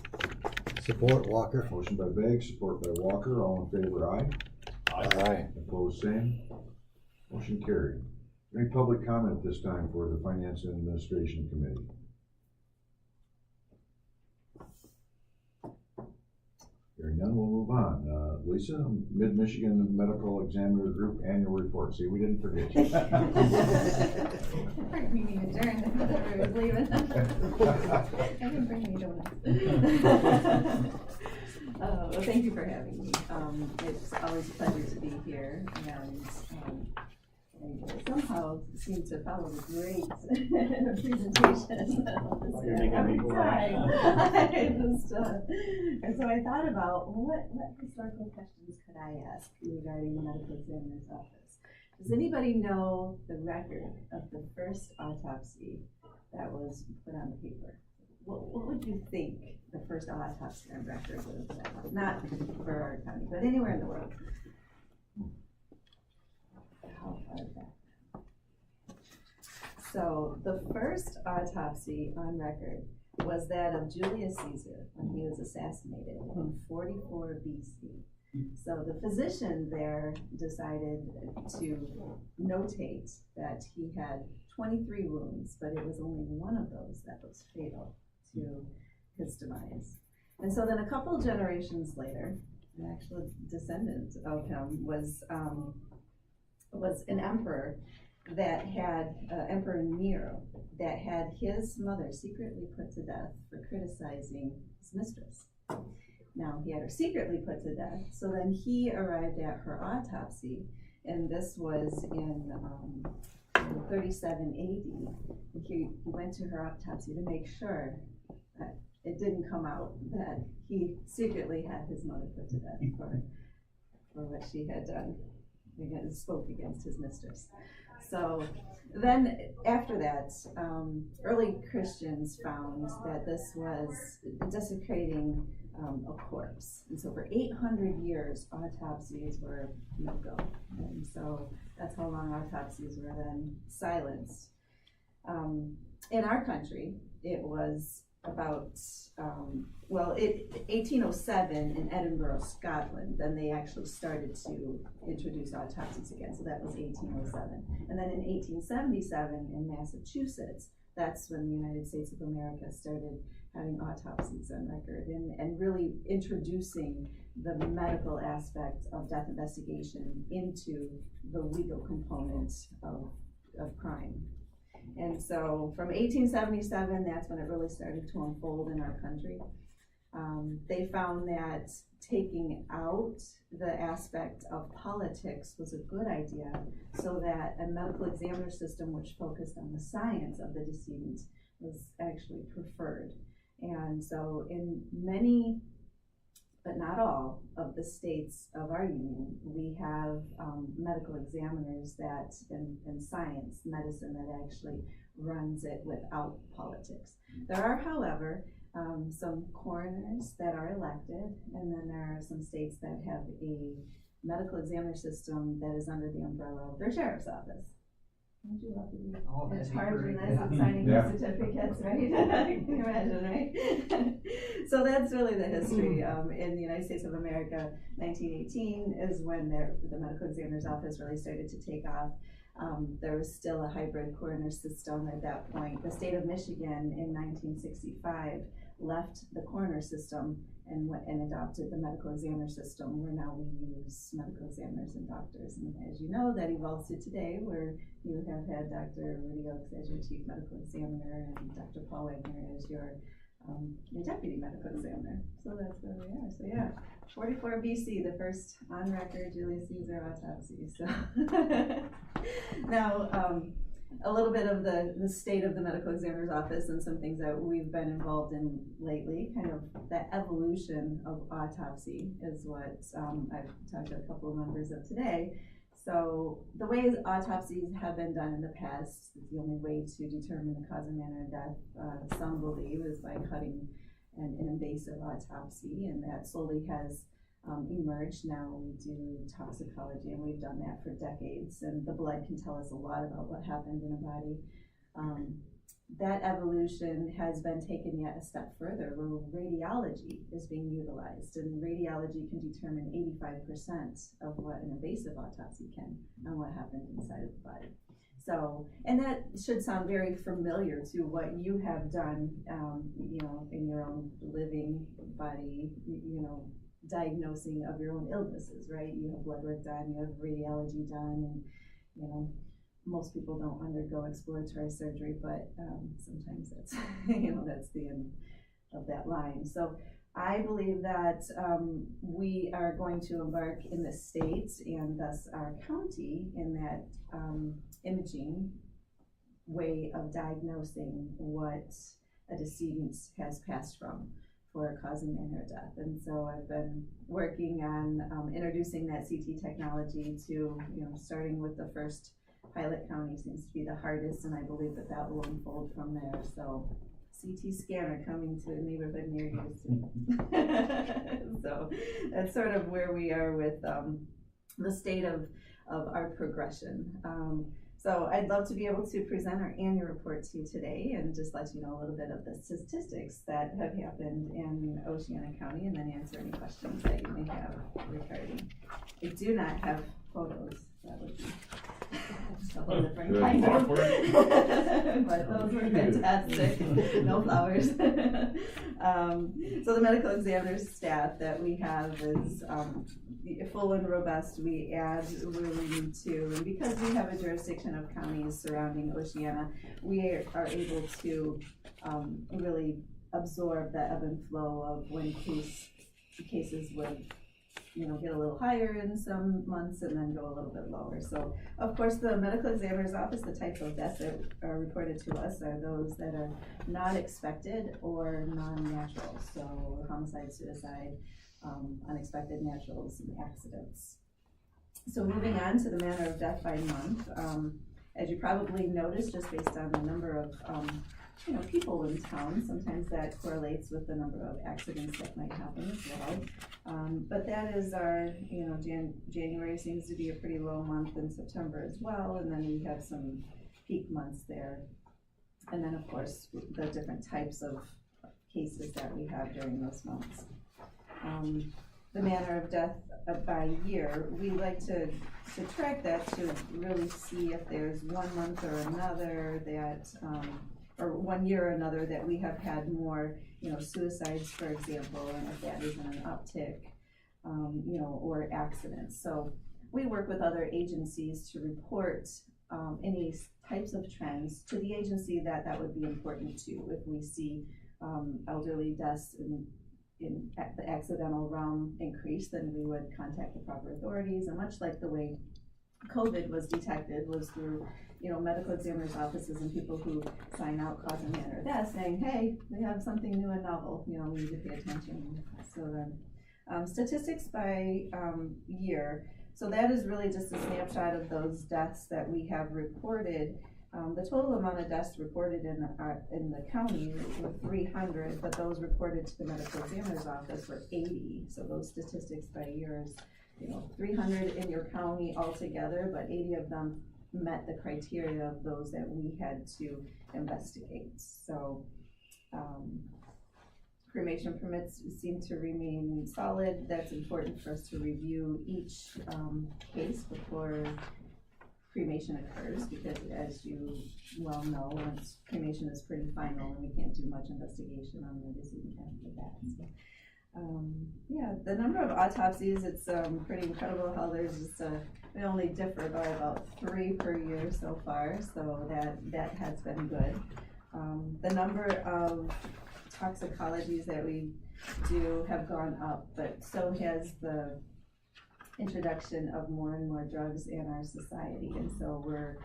Support Walker. Motion by Begg, support by Walker. All in favor, aye. Aye. Opposed, same. Motion carried. Any public comment at this time for the Finance and Administration Committee? Hearing none, we'll move on. Lisa, Mid-Michigan Medical Examiner Group Annual Report. See, we didn't forget you. Meeting adjourned. I thought I was leaving. I didn't bring any donuts. Well, thank you for having me. It's always a pleasure to be here, and I somehow seem to follow the great presentation. You're making me cry. And so I thought about what historical questions could I ask regarding the medical examiner's office. Does anybody know the record of the first autopsy that was put on the paper? What would you think the first autopsy on record would have been? Not for our county, but anywhere in the world. How far back? So the first autopsy on record was that of Julius Caesar when he was assassinated in 44 BC. So the physician there decided to notate that he had 23 wounds, but it was only one of those that was fatal to his demise. And so then a couple generations later, an actual descendant of him was an emperor that had, Emperor Nero, that had his mother secretly put to death for criticizing his mistress. Now, he had her secretly put to death, so then he arrived at her autopsy, and this was in 37 AD. He went to her autopsy to make sure that it didn't come out that he secretly had his mother put to death for what she had done. Again, spoke against his mistress. So then after that, early Christians found that this was desecrating a corpse. And so for 800 years, autopsies were no-go. And so that's how long autopsies were then silenced. In our country, it was about, 1807 in Edinburgh, Scotland, then they actually started to introduce autopsies again, so that was 1807. And then in 1877 in Massachusetts, that's when the United States of America started having autopsies on record and really introducing the medical aspect of death investigation into the legal component of crime. And so from 1877, that's when it really started to unfold in our country. They found that taking out the aspect of politics was a good idea so that a medical examiner system which focused on the science of the decedent was actually preferred. And so in many, but not all, of the states of our union, we have medical examiners that, in science, medicine, that actually runs it without politics. There are, however, some coroners that are elected, and then there are some states that have a medical examiner system that is under the umbrella of their sheriff's office. Would you love to be in charge of this and signing the certificates, right? Can you imagine, right? So that's really the history. In the United States of America, 1918 is when the medical examiner's office really started to take off. There was still a hybrid coroner system at that point. The state of Michigan in 1965 left the coroner system and adopted the medical examiner system, where now we use medical examiners and doctors. And as you know, that evolves to today, where you have had Dr. Rudy Oaks as your chief medical examiner and Dr. Paul Wagner as your deputy medical examiner. So that's where we are. So yeah, 44 BC, the first on record Julius Caesar autopsy. So now, a little bit of the state of the medical examiner's office and some things that we've been involved in lately. Kind of the evolution of autopsy is what I've talked to a couple of members of today. So the way autopsies have been done in the past, the only way to determine the cause and manner of death, some believe, is by cutting an invasive autopsy, and that slowly has emerged. Now we do toxicology, and we've done that for decades, and the blood can tell us a lot about what happened in a body. That evolution has been taken yet a step further, where radiology is being utilized, and radiology can determine 85% of what an invasive autopsy can on what happened inside of the body. So, and that should sound very familiar to what you have done, in your own living body, diagnosing of your own illnesses, right? You have blood work done, you have radiology done, and, most people don't undergo exploratory surgery, but sometimes that's, that's the end of that line. So I believe that we are going to embark in the state and thus our county in that imaging way of diagnosing what a decedent has passed from for a cause and manner of death. And so I've been working on introducing that CT technology to, starting with the first pilot county seems to be the hardest, and I believe that will unfold from there. So CT scanner coming to a neighborhood near you soon. So that's sort of where we are with the state of our progression. So I'd love to be able to present our annual report to you today and just let you know a little bit of the statistics that have happened in Oceana County, and then answer any questions that you may have regarding. I do not have photos. That would be a whole different kind of, but those were fantastic. No flowers. So the medical examiner's staff that we have is full and robust. We add where we need to, and because we have a jurisdiction of counties surrounding Oceana, we are able to really absorb the ebb and flow of when cases would get a little higher in some months and then go a little bit lower. So of course the medical examiner's office, the types of deaths that are reported to us are those that are not expected or non-natural. So homicide, suicide, unexpected naturals, and accidents. So moving on to the manner of death by month, as you probably noticed, just based on the number of people in town, sometimes that correlates with the number of accidents that might happen as well. But that is our, January seems to be a pretty low month, in September as well, and then we have some peak months there. And then of course, the different types of cases that we have during those months. The manner of death by year, we like to track that to really see if there's one month or another that, or 1 year or another that we have had more, suicides, for example, and if that is an uptick, or accidents. So we work with other agencies to report any types of trends to the agency that would be important to. If we see elderly deaths in the accidental realm increase, then we would contact the proper authorities. And much like the way COVID was detected was through, medical examiners' offices and people who sign out cause and manner of death saying, hey, we have something new and novel, we need to pay attention. So then statistics by year. So that is really just a snapshot of those deaths that we have reported. The total amount of deaths reported in the county were 300, but those reported to the medical examiner's office were 80. So those statistics by year is, 300 in your county altogether, but 80 of them met the criteria of those that we had to investigate. So cremation permits seem to remain solid. That's important for us to review each case before cremation occurs, because as you well know, once cremation is pretty final and we can't do much investigation on the decedent after that. So, the number of autopsies, it's pretty incredible how there's just we only differ by about 3 per year so far, so that has been good. The number of toxicologies that we do have gone up, but so has the introduction of more and more drugs in our society, and so we're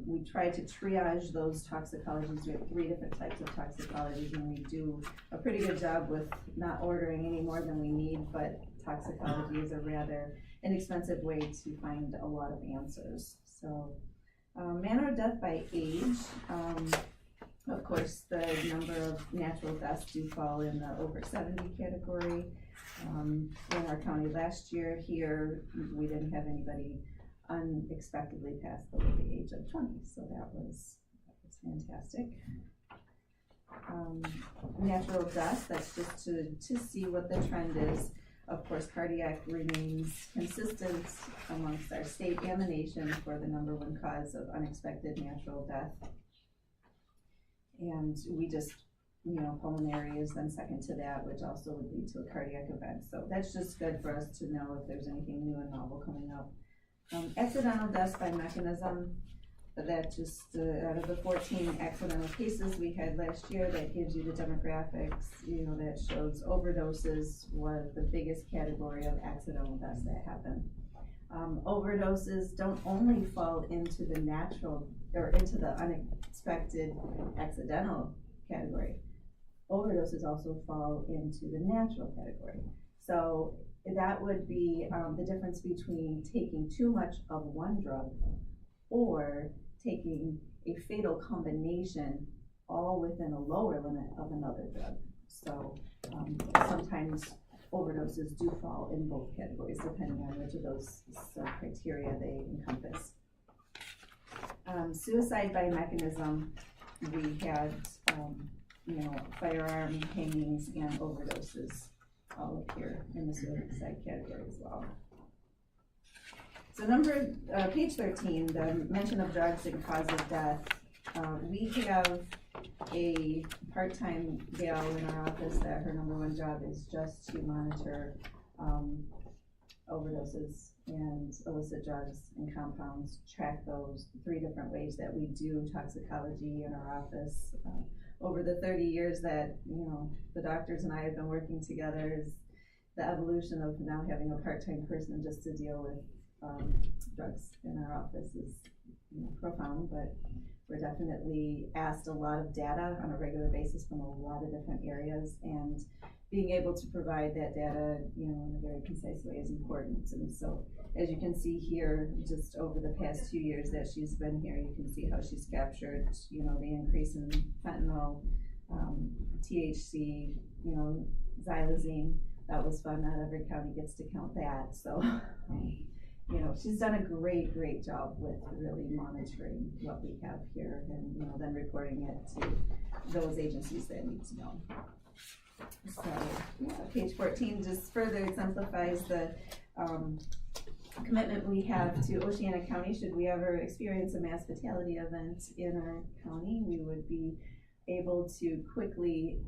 We try to triage those toxicologies. We have 3 different types of toxicologies, and we do a pretty good job with not ordering any more than we need, but toxicology is a rather inexpensive way to find a lot of answers. So, manner of death by age, of course, the number of natural deaths do fall in the over 70 category. In our county last year here, we didn't have anybody unexpectedly pass below the age of 20, so that was fantastic. Natural death, that's just to see what the trend is. Of course, cardiac remains consistent amongst our state and the nation for the #1 cause of unexpected natural death. And we just, pulmonary is then second to that, which also would lead to a cardiac event. So that's just good for us to know if there's anything new and novel coming up. Accidental deaths by mechanism, that just, out of the 14 accidental cases we had last year, that gives you the demographics, that shows overdoses was the biggest category of accidental deaths that happen. Overdoses don't only fall into the natural, or into the unexpected accidental category. Overdoses also fall into the natural category. So that would be the difference between taking too much of one drug or taking a fatal combination all within a lower limit of another drug. So sometimes overdoses do fall in both categories depending on which of those criteria they encompass. Suicide by mechanism, we had firearm hangings and overdoses all up here in the suicide category as well. So page 13, the mention of drugs and cause of death. We have a part-time gal in our office that her #1 job is just to monitor overdoses and illicit drugs and compounds, track those 3 different ways that we do toxicology in our office. Over the 30 years that, the doctors and I have been working together, is the evolution of now having a part-time person just to deal with drugs in our office is profound, but we're definitely asked a lot of data on a regular basis from a lot of different areas, and being able to provide that data, in a very concise way is important. And so, as you can see here, just over the past 2 years that she's been here, you can see how she's captured, the increase in fentanyl, THC, xylazine. That was fun. Not every county gets to count that. So, she's done a great job with really monitoring what we have here and, then reporting it to those agencies that need to know. So, page 14 just further exemplifies the commitment we have to Oceana County. Should we ever experience a mass fatality event in our county, we would be able to quickly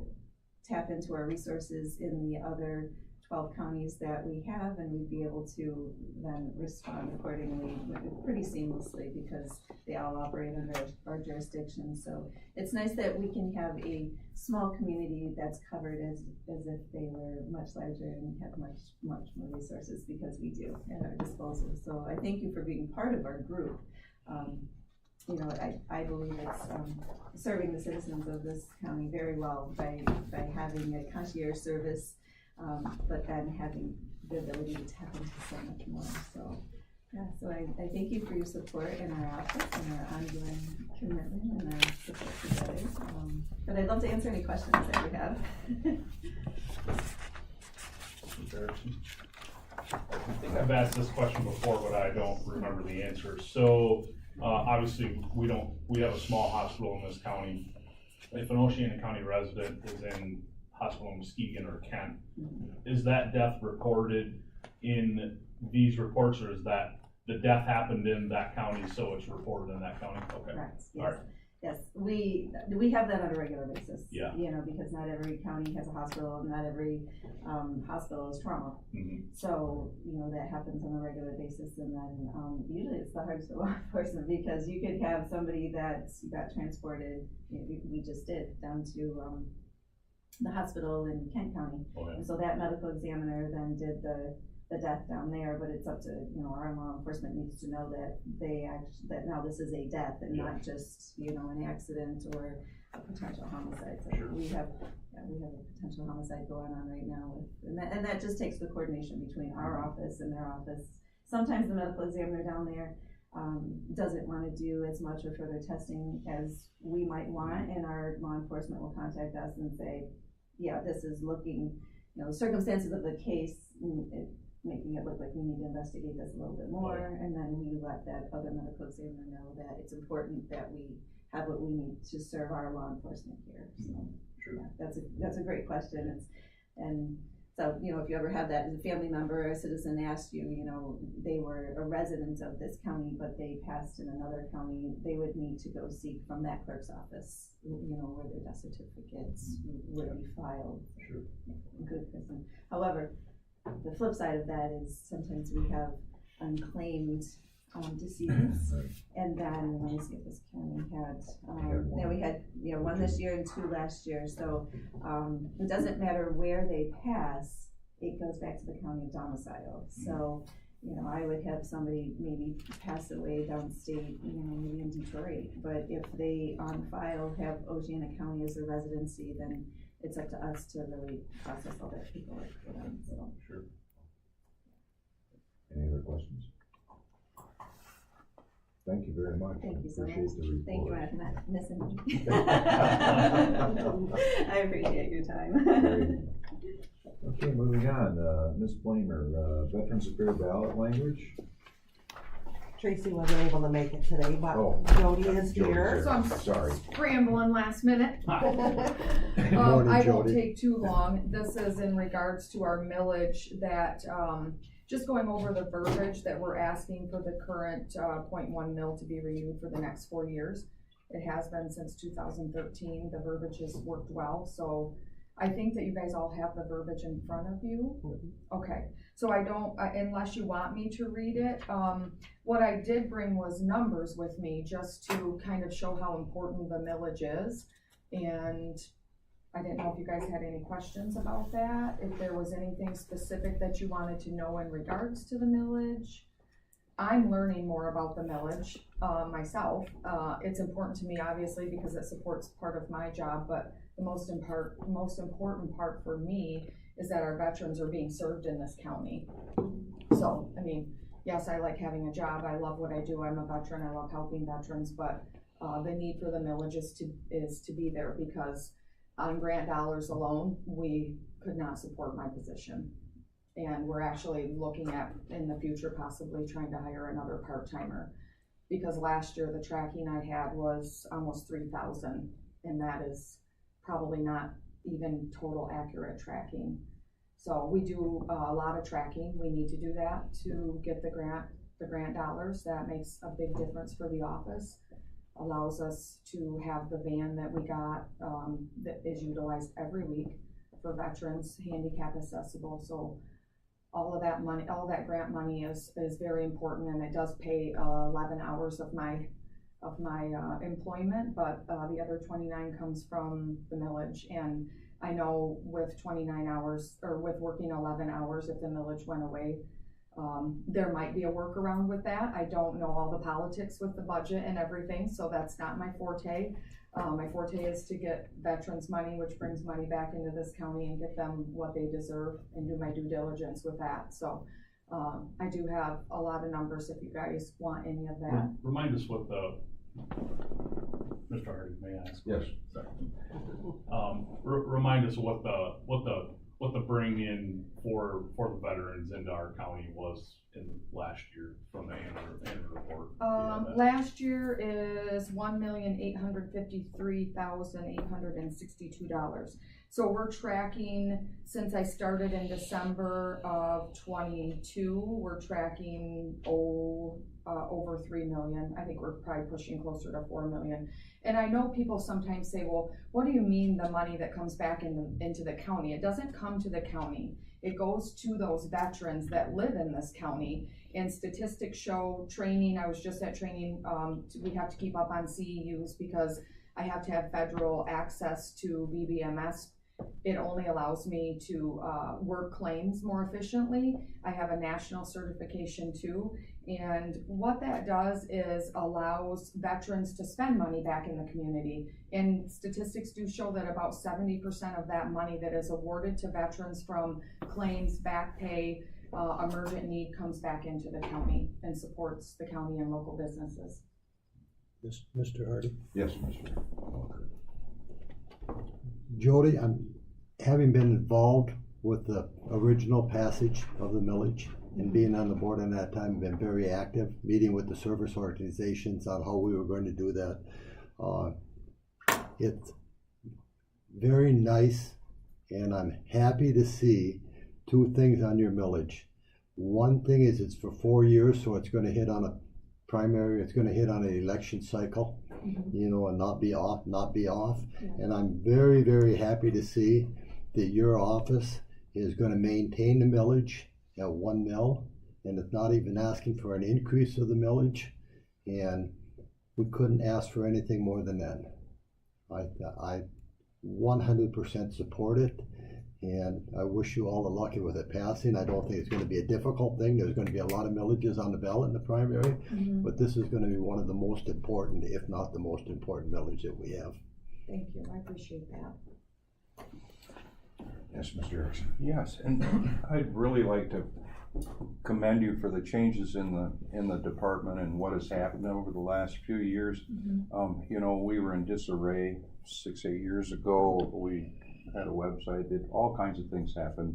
tap into our resources in the other 12 counties that we have, and we'd be able to then respond accordingly pretty seamlessly because they all operate under our jurisdiction. So it's nice that we can have a small community that's covered as if they were much larger and have much more resources, because we do at our disposal. So I thank you for being part of our group. I believe it's serving the citizens of this county very well by having a concierge service, but then having the ability to tap into so much more. So, so I thank you for your support in our office and our ongoing commitment and our support together. But I'd love to answer any questions that you have. I think I've asked this question before, but I don't remember the answer. So, obviously, we have a small hospital in this county. If an Oceana County resident is in hospital in Muskegon or Kent, is that death recorded in these reports, or is that the death happened in that county, so it's reported in that county? Okay. Correct. Yes. All right. Yes, we have that on a regular basis. Yeah. Because not every county has a hospital, and not every hospital is trauma. Mm-hmm. So, that happens on a regular basis, and then usually it's the hardest for law enforcement, because you could have somebody that got transported, we just did, down to the hospital in Kent County. Oh, yeah. And so that medical examiner then did the the death down there, but it's up to, you know, our law enforcement needs to know that that now this is a death and not just, you know, an accident or a potential homicide. So we have a potential homicide going on right now and that just takes the coordination between our office and their office. Sometimes the medical examiner down there doesn't want to do as much or further testing as we might want, and our law enforcement will contact us and say, yeah, this is looking, you know, the circumstances of the case, making it look like we need to investigate this a little bit more, and then we let that other medical examiner know that it's important that we have what we need to serve our law enforcement here. So, yeah, that's a great question. So, you know, if you ever have that as a family member or a citizen asked you, you know, they were a resident of this county, but they passed in another county, they would need to go seek from that clerk's office, you know, where their death certificates would be filed. Sure. Good person. However, the flip side of that is sometimes we have unclaimed decedents, and then let me see if this county had, we had, you know, 1 this year and 2 last year. So it doesn't matter where they pass, it goes back to the county of domicile. So, you know, I would have somebody maybe pass away downstate, you know, maybe in Detroit, but if they on file have Oceana County as a residency, then it's up to us to really process all that paperwork for them. So. Sure. Any other questions? Thank you very much. Thank you so much. Appreciate the report. Thank you, I'm not missing you. I appreciate your time. Great. Okay, moving on, Ms. Blamer, Veterans Affairs ballot language. Tracy wasn't able to make it today, but Jody is here. So I'm Sorry. scrambling last minute. Morning, I won't Jody. take too long. This is in regards to our millage that, just going over the verbiage that we're asking for the current 0.1 mil to be renewed for the next 4 years. It has been since 2013. The verbiage has worked well, so I think that you guys all have the verbiage in front of you. Okay, so I don't, unless you want me to read it, what I did bring was numbers with me just to kind of show how important the millage is. And I didn't know if you guys had any questions about that, if there was anything specific that you wanted to know in regards to the millage. I'm learning more about the millage myself. It's important to me, obviously, because it supports part of my job, but the most important part for me is that our veterans are being served in this county. So, I mean, yes, I like having a job. I love what I do. I'm a veteran. I love helping veterans, but the need for the millage is to be there, because on grant dollars alone, we could not support my position. And we're actually looking at, in the future, possibly trying to hire another part-timer, because last year the tracking I had was almost 3,000, and that is probably not even total accurate tracking. So we do a lot of tracking. We need to do that to get the grant dollars. That makes a big difference for the office. Allows us to have the van that we got that is utilized every week for veterans, handicap accessible. So all of that money, all that grant money is very important, and it does pay 11 hours of my employment, but the other 29 comes from the millage. And I know with 29 hours, or with working 11 hours, if the millage went away, there might be a workaround with that. I don't know all the politics with the budget and everything, so that's not my forte. My forte is to get veterans money, which brings money back into this county, and get them what they deserve, and do my due diligence with that. So I do have a lot of numbers if you guys want any of that. Remind us what the, Mr. Hardy, may I ask? Yes. Sorry. Remind us what the bring in for the veterans into our county was in last year from the annual report. Last year is $1,853,862. So we're tracking, since I started in December of 22, we're tracking over 3 million. I think we're probably pushing closer to 4 million. And I know people sometimes say, well, what do you mean the money that comes back into the county? It doesn't come to the county. It goes to those veterans that live in this county. And statistics show, training, I was just at training, we have to keep up on CEUs because I have to have federal access to BBMS It only allows me to work claims more efficiently. I have a national certification too. And what that does is allows veterans to spend money back in the community. And statistics do show that about 70% of that money that is awarded to veterans from claims, back pay, emergent need comes back into the county and supports the county and local businesses. Mr. Hardy? Yes, Mr. Walker. Jody, having been involved with the original passage of the millage and being on the board in that time, been very active, meeting with the service organizations on how we were going to do that. It's very nice, and I'm happy to see two things on your millage. One thing is it's for 4 years, so it's going to hit on a primary, it's going to hit on an election cycle, you know, and not be off. Yeah. And I'm very, very happy to see that your office is going to maintain the millage at 1 mil, and it's not even asking for an increase of the millage, and we couldn't ask for anything more than that. I 100% support it, and I wish you all the luck with it passing. I don't think it's going to be a difficult thing. There's going to be a lot of millages on the ballot in the primary, but this is going to be one of the most important, if not the most important millage that we have. Thank you, I appreciate that. Yes, Mr. Erickson. Yes, and I'd really like to commend you for the changes in the department and what has happened over the last few years. You know, we were in disarray 6-8 years ago. We had a website, that all kinds of things happened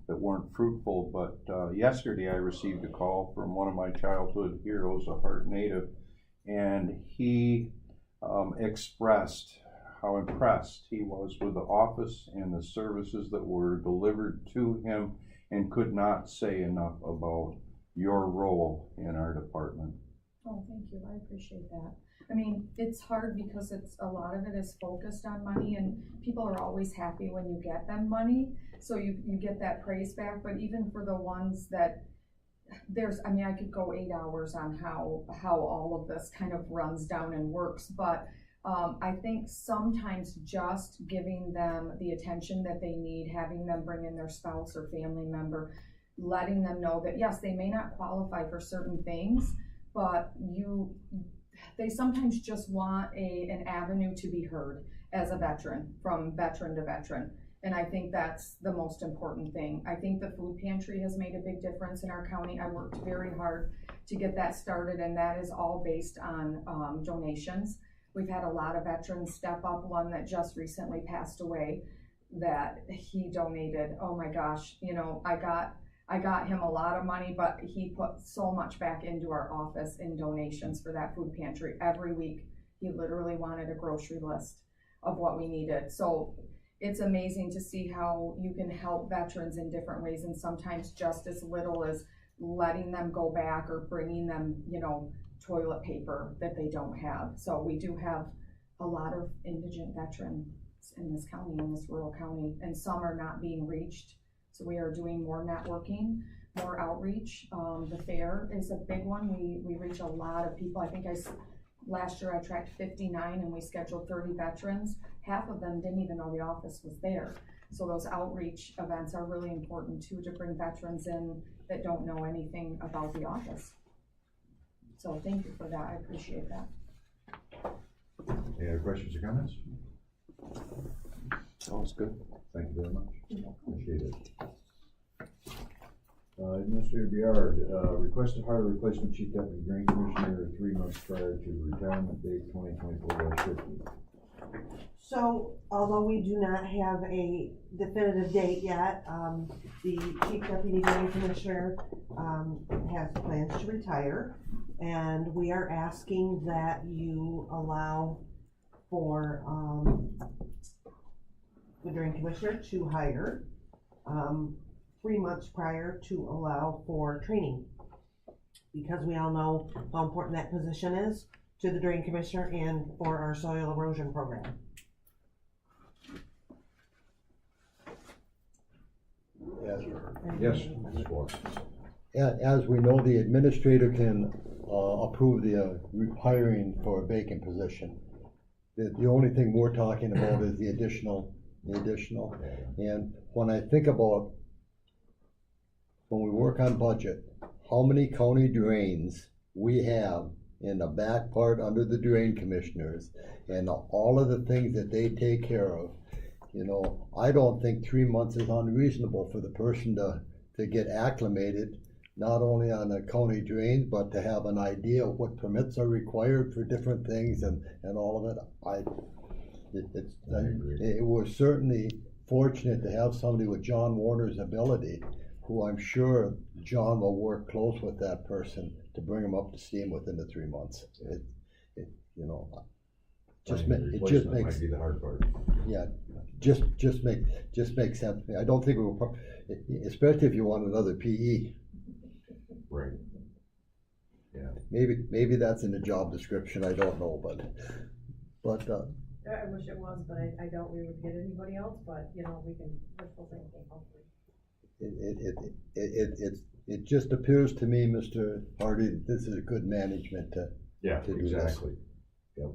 that weren't fruitful, but yesterday I received a call from one of my childhood heroes, a Hart native, and he expressed how impressed he was with the office and the services that were delivered to him, and could not say enough about your role in our department. Oh, thank you, I appreciate that. I mean, it's hard because a lot of it is focused on money, and people are always happy when you get them money, so you get that praise back. But even for the ones that I could go 8 hours on how all of this kind of runs down and works, but I think sometimes just giving them the attention that they need, having them bring in their spouse or family member, letting them know that yes, they may not qualify for certain things, but they sometimes just want an avenue to be heard as a veteran, from veteran to veteran. And I think that's the most important thing. I think the food pantry has made a big difference in our county. I worked very hard to get that started, and that is all based on donations. We've had a lot of veterans step up. One that just recently passed away, that he donated, oh my gosh, you know, I got him a lot of money, but he put so much back into our office in donations for that food pantry. Every week, he literally wanted a grocery list of what we needed. So it's amazing to see how you can help veterans in different ways, and sometimes just as little as letting them go back or bringing them, you know, toilet paper that they don't have. So we do have a lot of indigent veterans in this county, in this rural county, and some are not being reached. So we are doing more networking, more outreach. The fair is a big one. We reach a lot of people. I think last year I tracked 59 and we scheduled 30 veterans. Half of them didn't even know the office was there. So those outreach events are really important too, to bring veterans in that don't know anything about the office. So thank you for that, I appreciate that. Any other questions or comments? Sounds good. Thank you very much. Appreciate it. Administrator Biard, request to hire a replacement chief deputy drain commissioner 3 months prior to retirement date 2024-50. So, although we do not have a definitive date yet, the chief deputy drain commissioner has plans to retire, and we are asking that you allow for the drain commissioner to hire 3 months prior to allow for training, because we all know how important that position is to the drain commissioner and for our soil erosion program. Yes, Ms. Ford. As we know, the administrator can approve the hiring for a vacant position. The only thing we're talking about is the additional additional. And when I think about, when we work on budget, how many county drains we have in the back part under the drain commissioners, and all of the things that they take care of, you know, I don't think 3 months is unreasonable for the person to get acclimated, not only on the county drains, but to have an idea of what permits are required for different things and all of it. It was certainly fortunate to have somebody with John Warner's ability, who I'm sure John will work close with that person to bring him up to steam within the 3 months. You know, it just makes, might be the hard part. yeah, just makes sense to me. I don't think we will, especially if you want another PE. Right. Yeah. Maybe that's in the job description, I don't know, but I wish it was, but I doubt we would get anybody else, but, you know, we can, wishful thinking, hopefully. it just appears to me, Mr. Hardy, that this is a good management to do this. Exactly. Yep.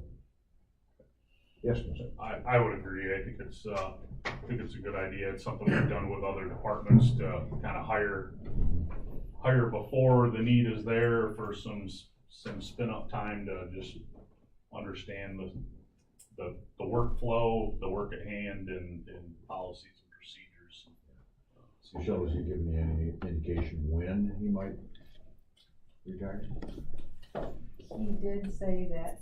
Yes, Mr. I would agree. I think it's a good idea. It's something we've done with other departments to kind of hire before the need is there for some spin up time to just understand the workflow, the work at hand, and policies and procedures. Michelle, has he given you any indication when he might retire? He did say that,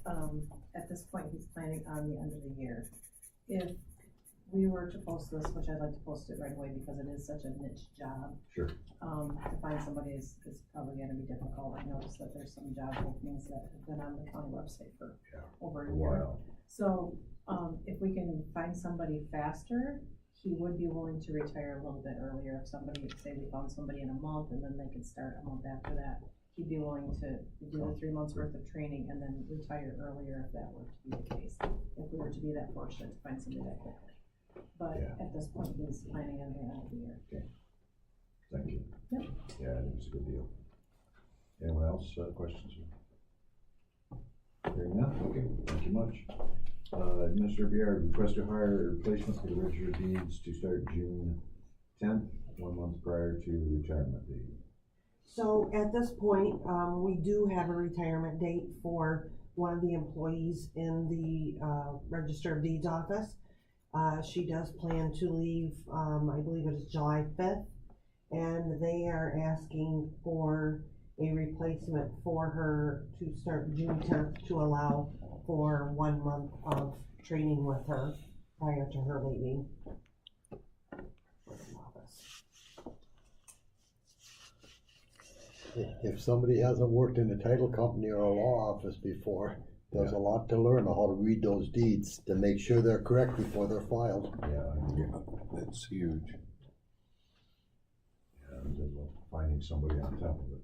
at this point, he's planning on the end of the year. If we were to post this, which I'd like to post it right away because it is such a niche job. Sure. To find somebody is probably gonna be difficult. I noticed that there's some job openings that have been on the county website for over a year. Wow. So, if we can find somebody faster, he would be willing to retire a little bit earlier. If somebody, say we found somebody in a month and then they could start a month after that, he'd be willing to do the 3 months worth of training and then retire earlier if that were to be the case. If we were to be that fortunate to find somebody that quickly. But at this point, he's planning on the end of the year. Okay. Thank you. Yep. Yeah, it was a good deal. Anyone else, questions? Hearing none, okay, thank you much. Mr. Biard, request to hire a replacement for the register of deeds to start June 10th, 1 month prior to retirement date. So at this point, we do have a retirement date for one of the employees in the Register of Deeds office. She does plan to leave, I believe it is July 5th, and they are asking for a replacement for her to start June 10th to allow for 1 month of training with her prior to her leaving. If somebody hasn't worked in a title company or a law office before, there's a lot to learn on how to read those deeds to make sure they're correct before they're filed. Yeah, That's huge. and then finding somebody on top of it.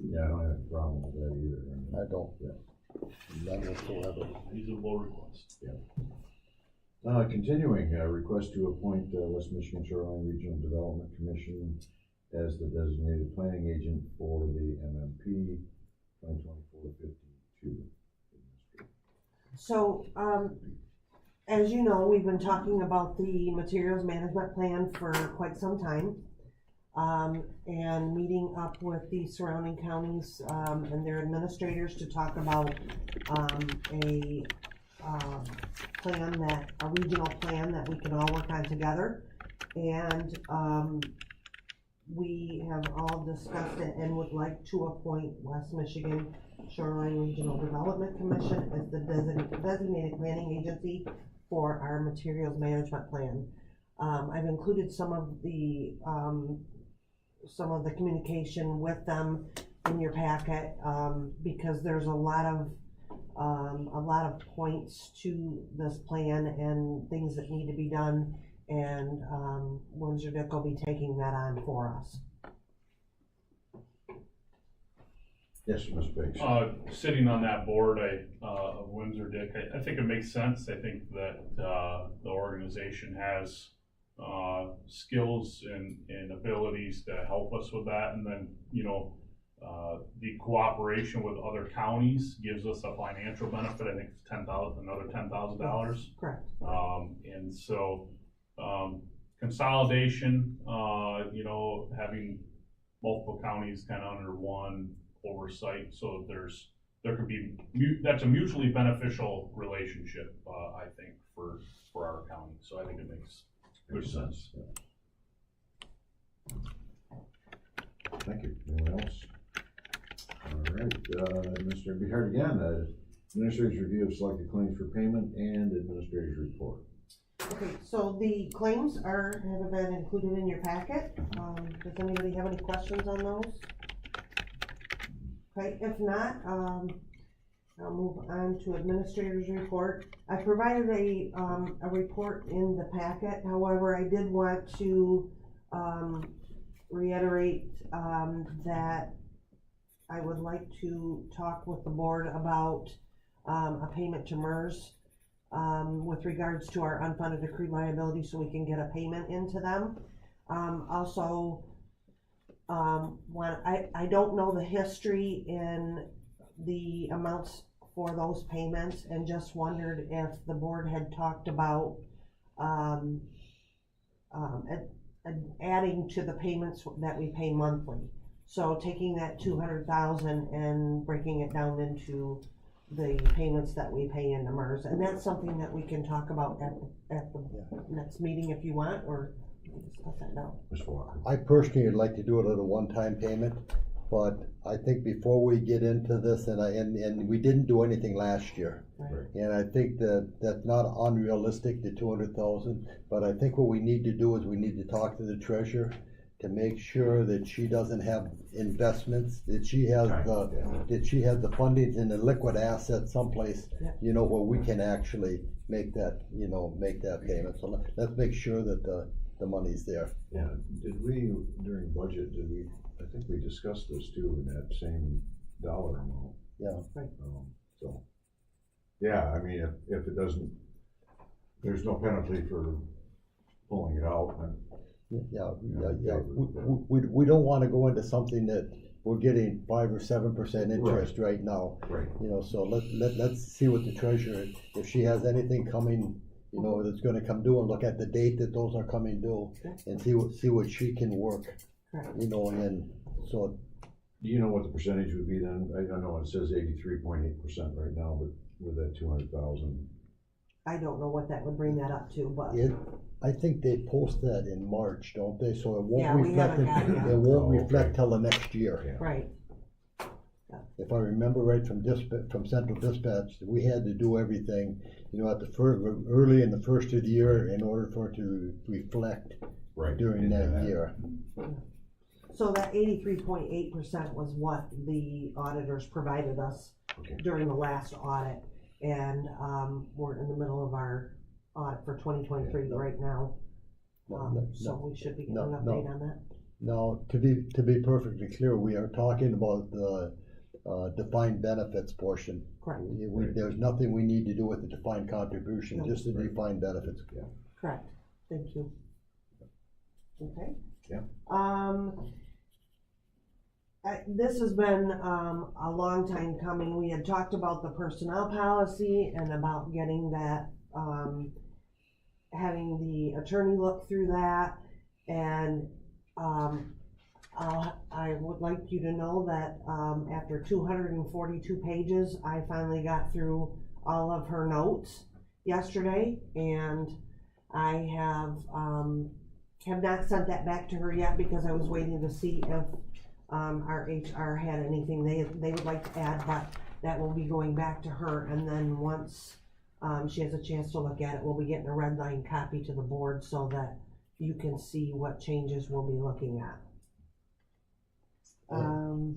Yeah, I don't have a problem with that either. I don't. None whatsoever. Reasonable request. Continuing, request to appoint West Michigan Shoreline Regional Development Commission as the designated planning agent for the MMP 2024-52. So, as you know, we've been talking about the materials management plan for quite some time. And meeting up with the surrounding counties, and their administrators to talk about, a regional plan that we can all work on together. And, we have all discussed it and would like to appoint West Michigan Shoreline Regional Development Commission as the designated planning agency for our materials management plan. I've included some of the communication with them in your packet, because there's a lot of points to this plan and things that need to be done, and Windsor Dick will be taking that on for us. Yes, Mr. Biggs. Sitting on that board, of Windsor Dick, I think it makes sense. I think that, the organization has, skills and abilities to help us with that. And then, The cooperation with other counties gives us a financial benefit, I think it's another $10,000. Correct. And so, consolidation, having multiple counties kind of under one oversight, so there could be, that's a mutually beneficial relationship, I think, for our county, so I think it makes good sense. Thank you. Anyone else? All right, Mr. Behard again, Administrator's review of selected claims for payment and Administrator's report. Okay, so the claims have been included in your packet. Does anybody have any questions on those? Okay, if not, I'll move on to Administrator's report. I provided a report in the packet. However, I did want to reiterate that I would like to talk with the board about a payment to MERS with regards to our unfunded accrued liability, so we can get a payment into them. Also, I don't know the history in the amounts for those payments, and just wondered if the board had talked about adding to the payments that we pay monthly. So taking that 200,000 and breaking it down into the payments that we pay into MERS, and that's something that we can talk about at the next meeting if you want, or we can discuss that now. Mr. Walker. I personally would like to do it at a one-time payment, but I think before we get into this, and we didn't do anything last year. Right. And I think that's not unrealistic, the 200,000, but I think what we need to do is we need to talk to the treasurer to make sure that she doesn't have investments, that she has the fundings in the liquid assets someplace, Yeah. where we can actually make that payment. So let's make sure that the money's there. Yeah, did we, during budget, I think we discussed this too, in that same dollar amount. Yeah. So, yeah, I mean, if it doesn't, there's no penalty for pulling it out, then. Yeah. We don't wanna go into something that we're getting 5 or 7% interest right now. Right. So let's see what the treasurer, if she has anything coming, that's gonna come due, and look at the date that those are coming due, and see what she can work, Correct. and so. Do you know what the percentage would be then? I don't know, it says 83.8% right now, but with that 200,000. I don't know what that would bring that up to, but I think they post that in March, don't they? So it Yeah, won't we reflect, haven't got it yet. it won't Oh, okay. reflect till the next year. Yeah. right. If I remember right from Central Dispatch, we had to do everything, at early in the first of the year in order for it to reflect Right. during that year. So that 83.8% was what the auditors provided us Okay. during the last audit, and we're in the middle of our audit for 2023 right now. So we should be getting an update on that. Now, to be perfectly clear, we are talking about the defined benefits portion. Correct. There's nothing we need to do with the defined contribution, No. just the defined benefits. Correct. Thank you. Okay. Yeah. This has been a long time coming. We had talked about the personnel policy and about getting that, having the attorney look through that, and I would like you to know that after 242 pages, I finally got through all of her notes yesterday, and I have not sent that back to her yet because I was waiting to see if our HR had anything they would like to add, but that will be going back to her, and then once she has a chance to look at it, we'll be getting a red line copy to the board so that you can see what changes we'll be looking at. And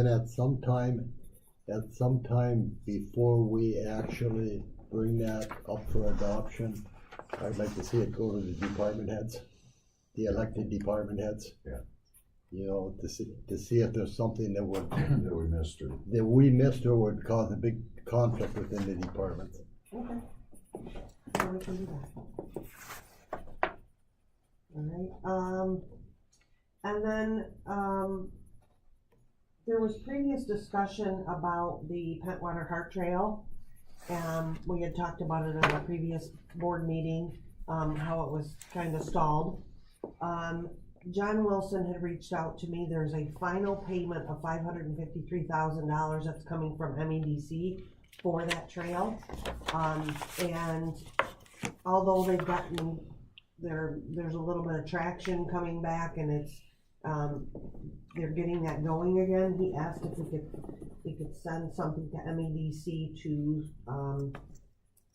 at some time before we actually bring that up for adoption, I'd like to see it go to the department heads, the elected department heads. Yeah. To see if there's something that we missed or would cause a big conflict within the departments. Okay. So we can do that. Alright, and then, There was previous discussion about the Pentwater Heart Trail. We had talked about it at a previous board meeting, how it was kind of stalled. John Wilson had reached out to me. There's a final payment of $553,000 that's coming from MEDC for that trail. And although they've gotten, there's a little bit of traction coming back, and it's, they're getting that going again. He asked if we could send something to MEDC to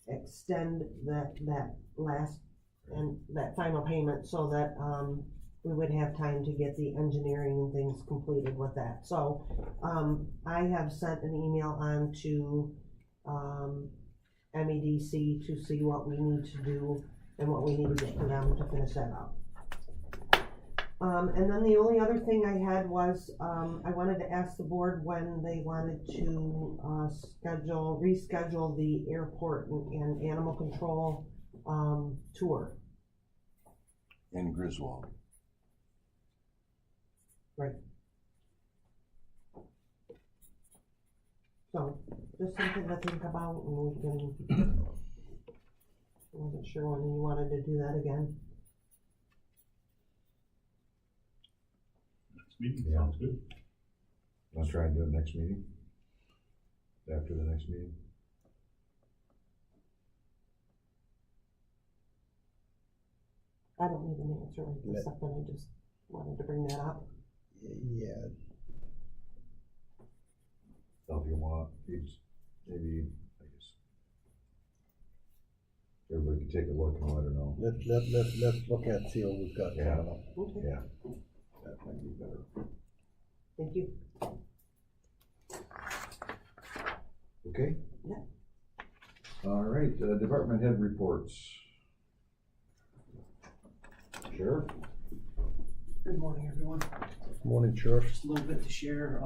extend that last and that final payment, so that we would have time to get the engineering and things completed with that. So I have sent an email on to MEDC to see what we need to do and what we need to get to them to finish that up. And then the only other thing I had was, I wanted to ask the board when they wanted to reschedule the airport and animal control tour. In Griswold. Right. So, just something to think about, and we can, I wasn't sure when you wanted to do that again. Meeting Yeah. sounds good. Let's try and do it next meeting, after the next meeting. I don't need an answer right this second, I just wanted to bring that up. Yeah, So if you want, maybe, I guess, everybody can take a look and let her know. let's look at, see what we've got Yeah. coming up. Okay, Yeah, that might be better. thank you. Okay? Yeah. All right, department head reports. Sheriff? Good morning, everyone. Morning, Sheriff. Just a little bit to share,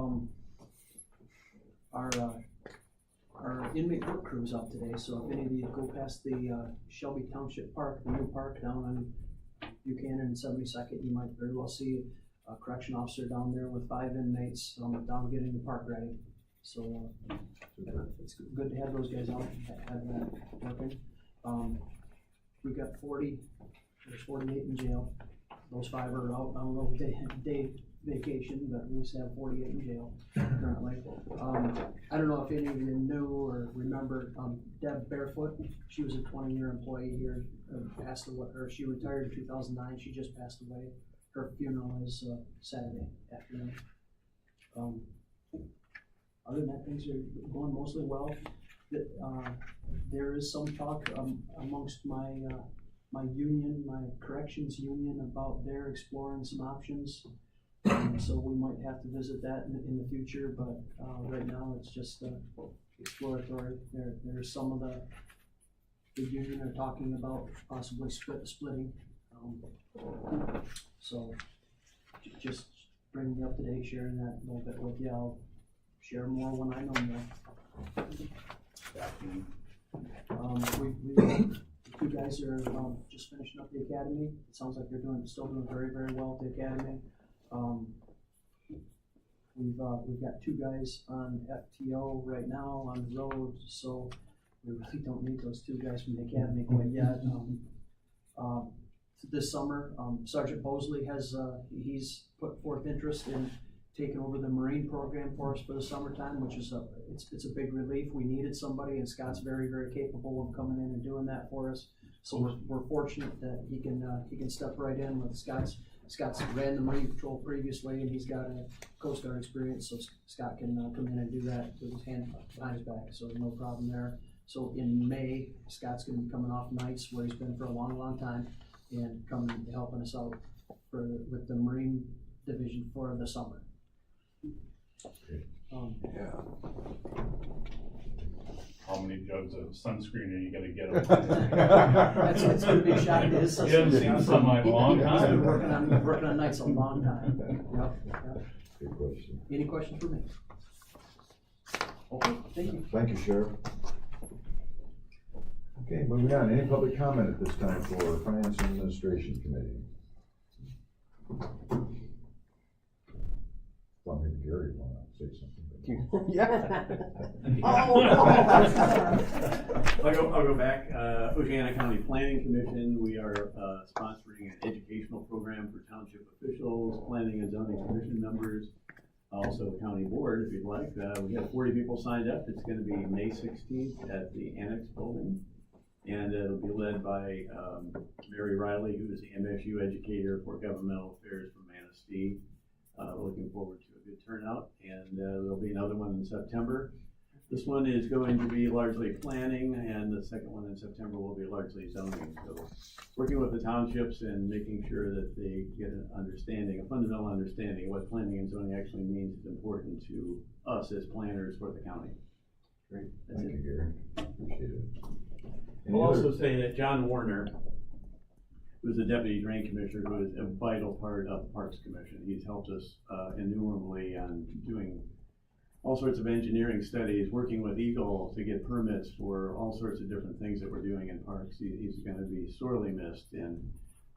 our inmate work crew is out today, so if any of you go past the, Shelby Township Park, the new park down on Buchanan and 72nd, you might very well see a correction officer down there with 5 inmates, down getting the park ready. So, it's good to have those guys out, have that working. We've got 40, there's 48 in jail. Those 5 are out on a little day vacation, but we used to have 48 in jail currently. I don't know if any of you knew or remember, Deb Barefoot. She was a 20-year employee here, passed away, or she retired in 2009. She just passed away. Her funeral is Saturday afternoon. Other than that, things are going mostly well. There is some talk amongst my union, my corrections union, about their exploring some options. So we might have to visit that in the future, but right now it's just exploratory. There's some of the union are talking about possibly splitting. So just bring me up to date, sharing that a little bit with you. I'll share more when I know more. You guys are just finishing up the academy. It sounds like you're still doing very, very well at the academy. We've got 2 guys on FTO right now on the road, so we really don't need those 2 guys from the academy quite yet. This summer, Sergeant Bosley has he's put forth interest in taking over the Marine program for us for the summertime, which is it's a big relief. We needed somebody, and Scott's very, very capable of coming in and doing that for us. So we're fortunate that he can step right in with Scott's ran the Marine Patrol previously, and he's got a Coast Guard experience, so Scott can come in and do that with his hand behind his back, so no problem there. So in May, Scott's going to be coming off nights where he's been for a long, long time, and coming and helping us out with the Marine Division for the summer. Yeah. How many jugs of sunscreen are you gonna get him? It's gonna be a shot in his. You haven't seen sunlight in a long He's been time. working on nights a long time. Yep. Good question. Any questions for me? Okay, thank you. Thank you, Sheriff. Okay, moving on. Any public comment at this time for Finance and Administration Committee? Thought maybe Gary wanna say something. I'll go back. Oceana County Planning Commission, we are sponsoring an educational program for township officials, planning and zoning commission members, also the county board, if you'd like. We have 40 people signed up. It's gonna be May 16th at the Annex Building. And it'll be led by Mary Riley, who is the MSU educator for governmental affairs from Manistee. Looking forward to a good turnout, and there'll be another one in September. This one is going to be largely planning, and the second one in September will be largely zoning. So working with the townships and making sure that they get an understanding, a fundamental understanding of what planning and zoning actually means is important to us as planners for the county. Great, thank you, Gary, appreciate it. Any I'll other- also say that John Warner, who's the Deputy Drain Commissioner, who is a vital part of the Parks Commission. He's helped us innumerably on doing all sorts of engineering studies, working with Eagle to get permits for all sorts of different things that we're doing in parks. He's gonna be sorely missed, and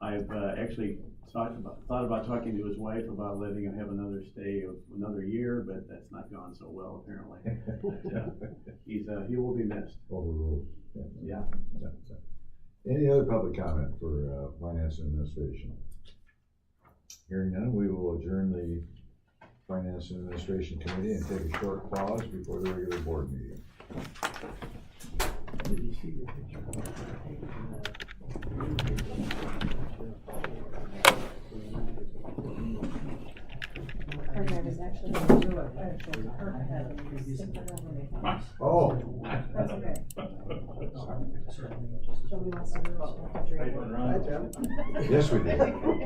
I've actually thought about talking to his wife about letting him have another stay of another year, but that's not gone so well apparently. But, he will be missed. Overruled. Yeah. Any other public comment for Finance and Administration? Hearing none, we will adjourn the Finance and Administration Committee and take a short pause before the regular board meeting. Did you see your picture? I was actually gonna do it, actually, her head, stick it over me. Oh. That's okay. Sorry. So we want to do it. Yes, we did.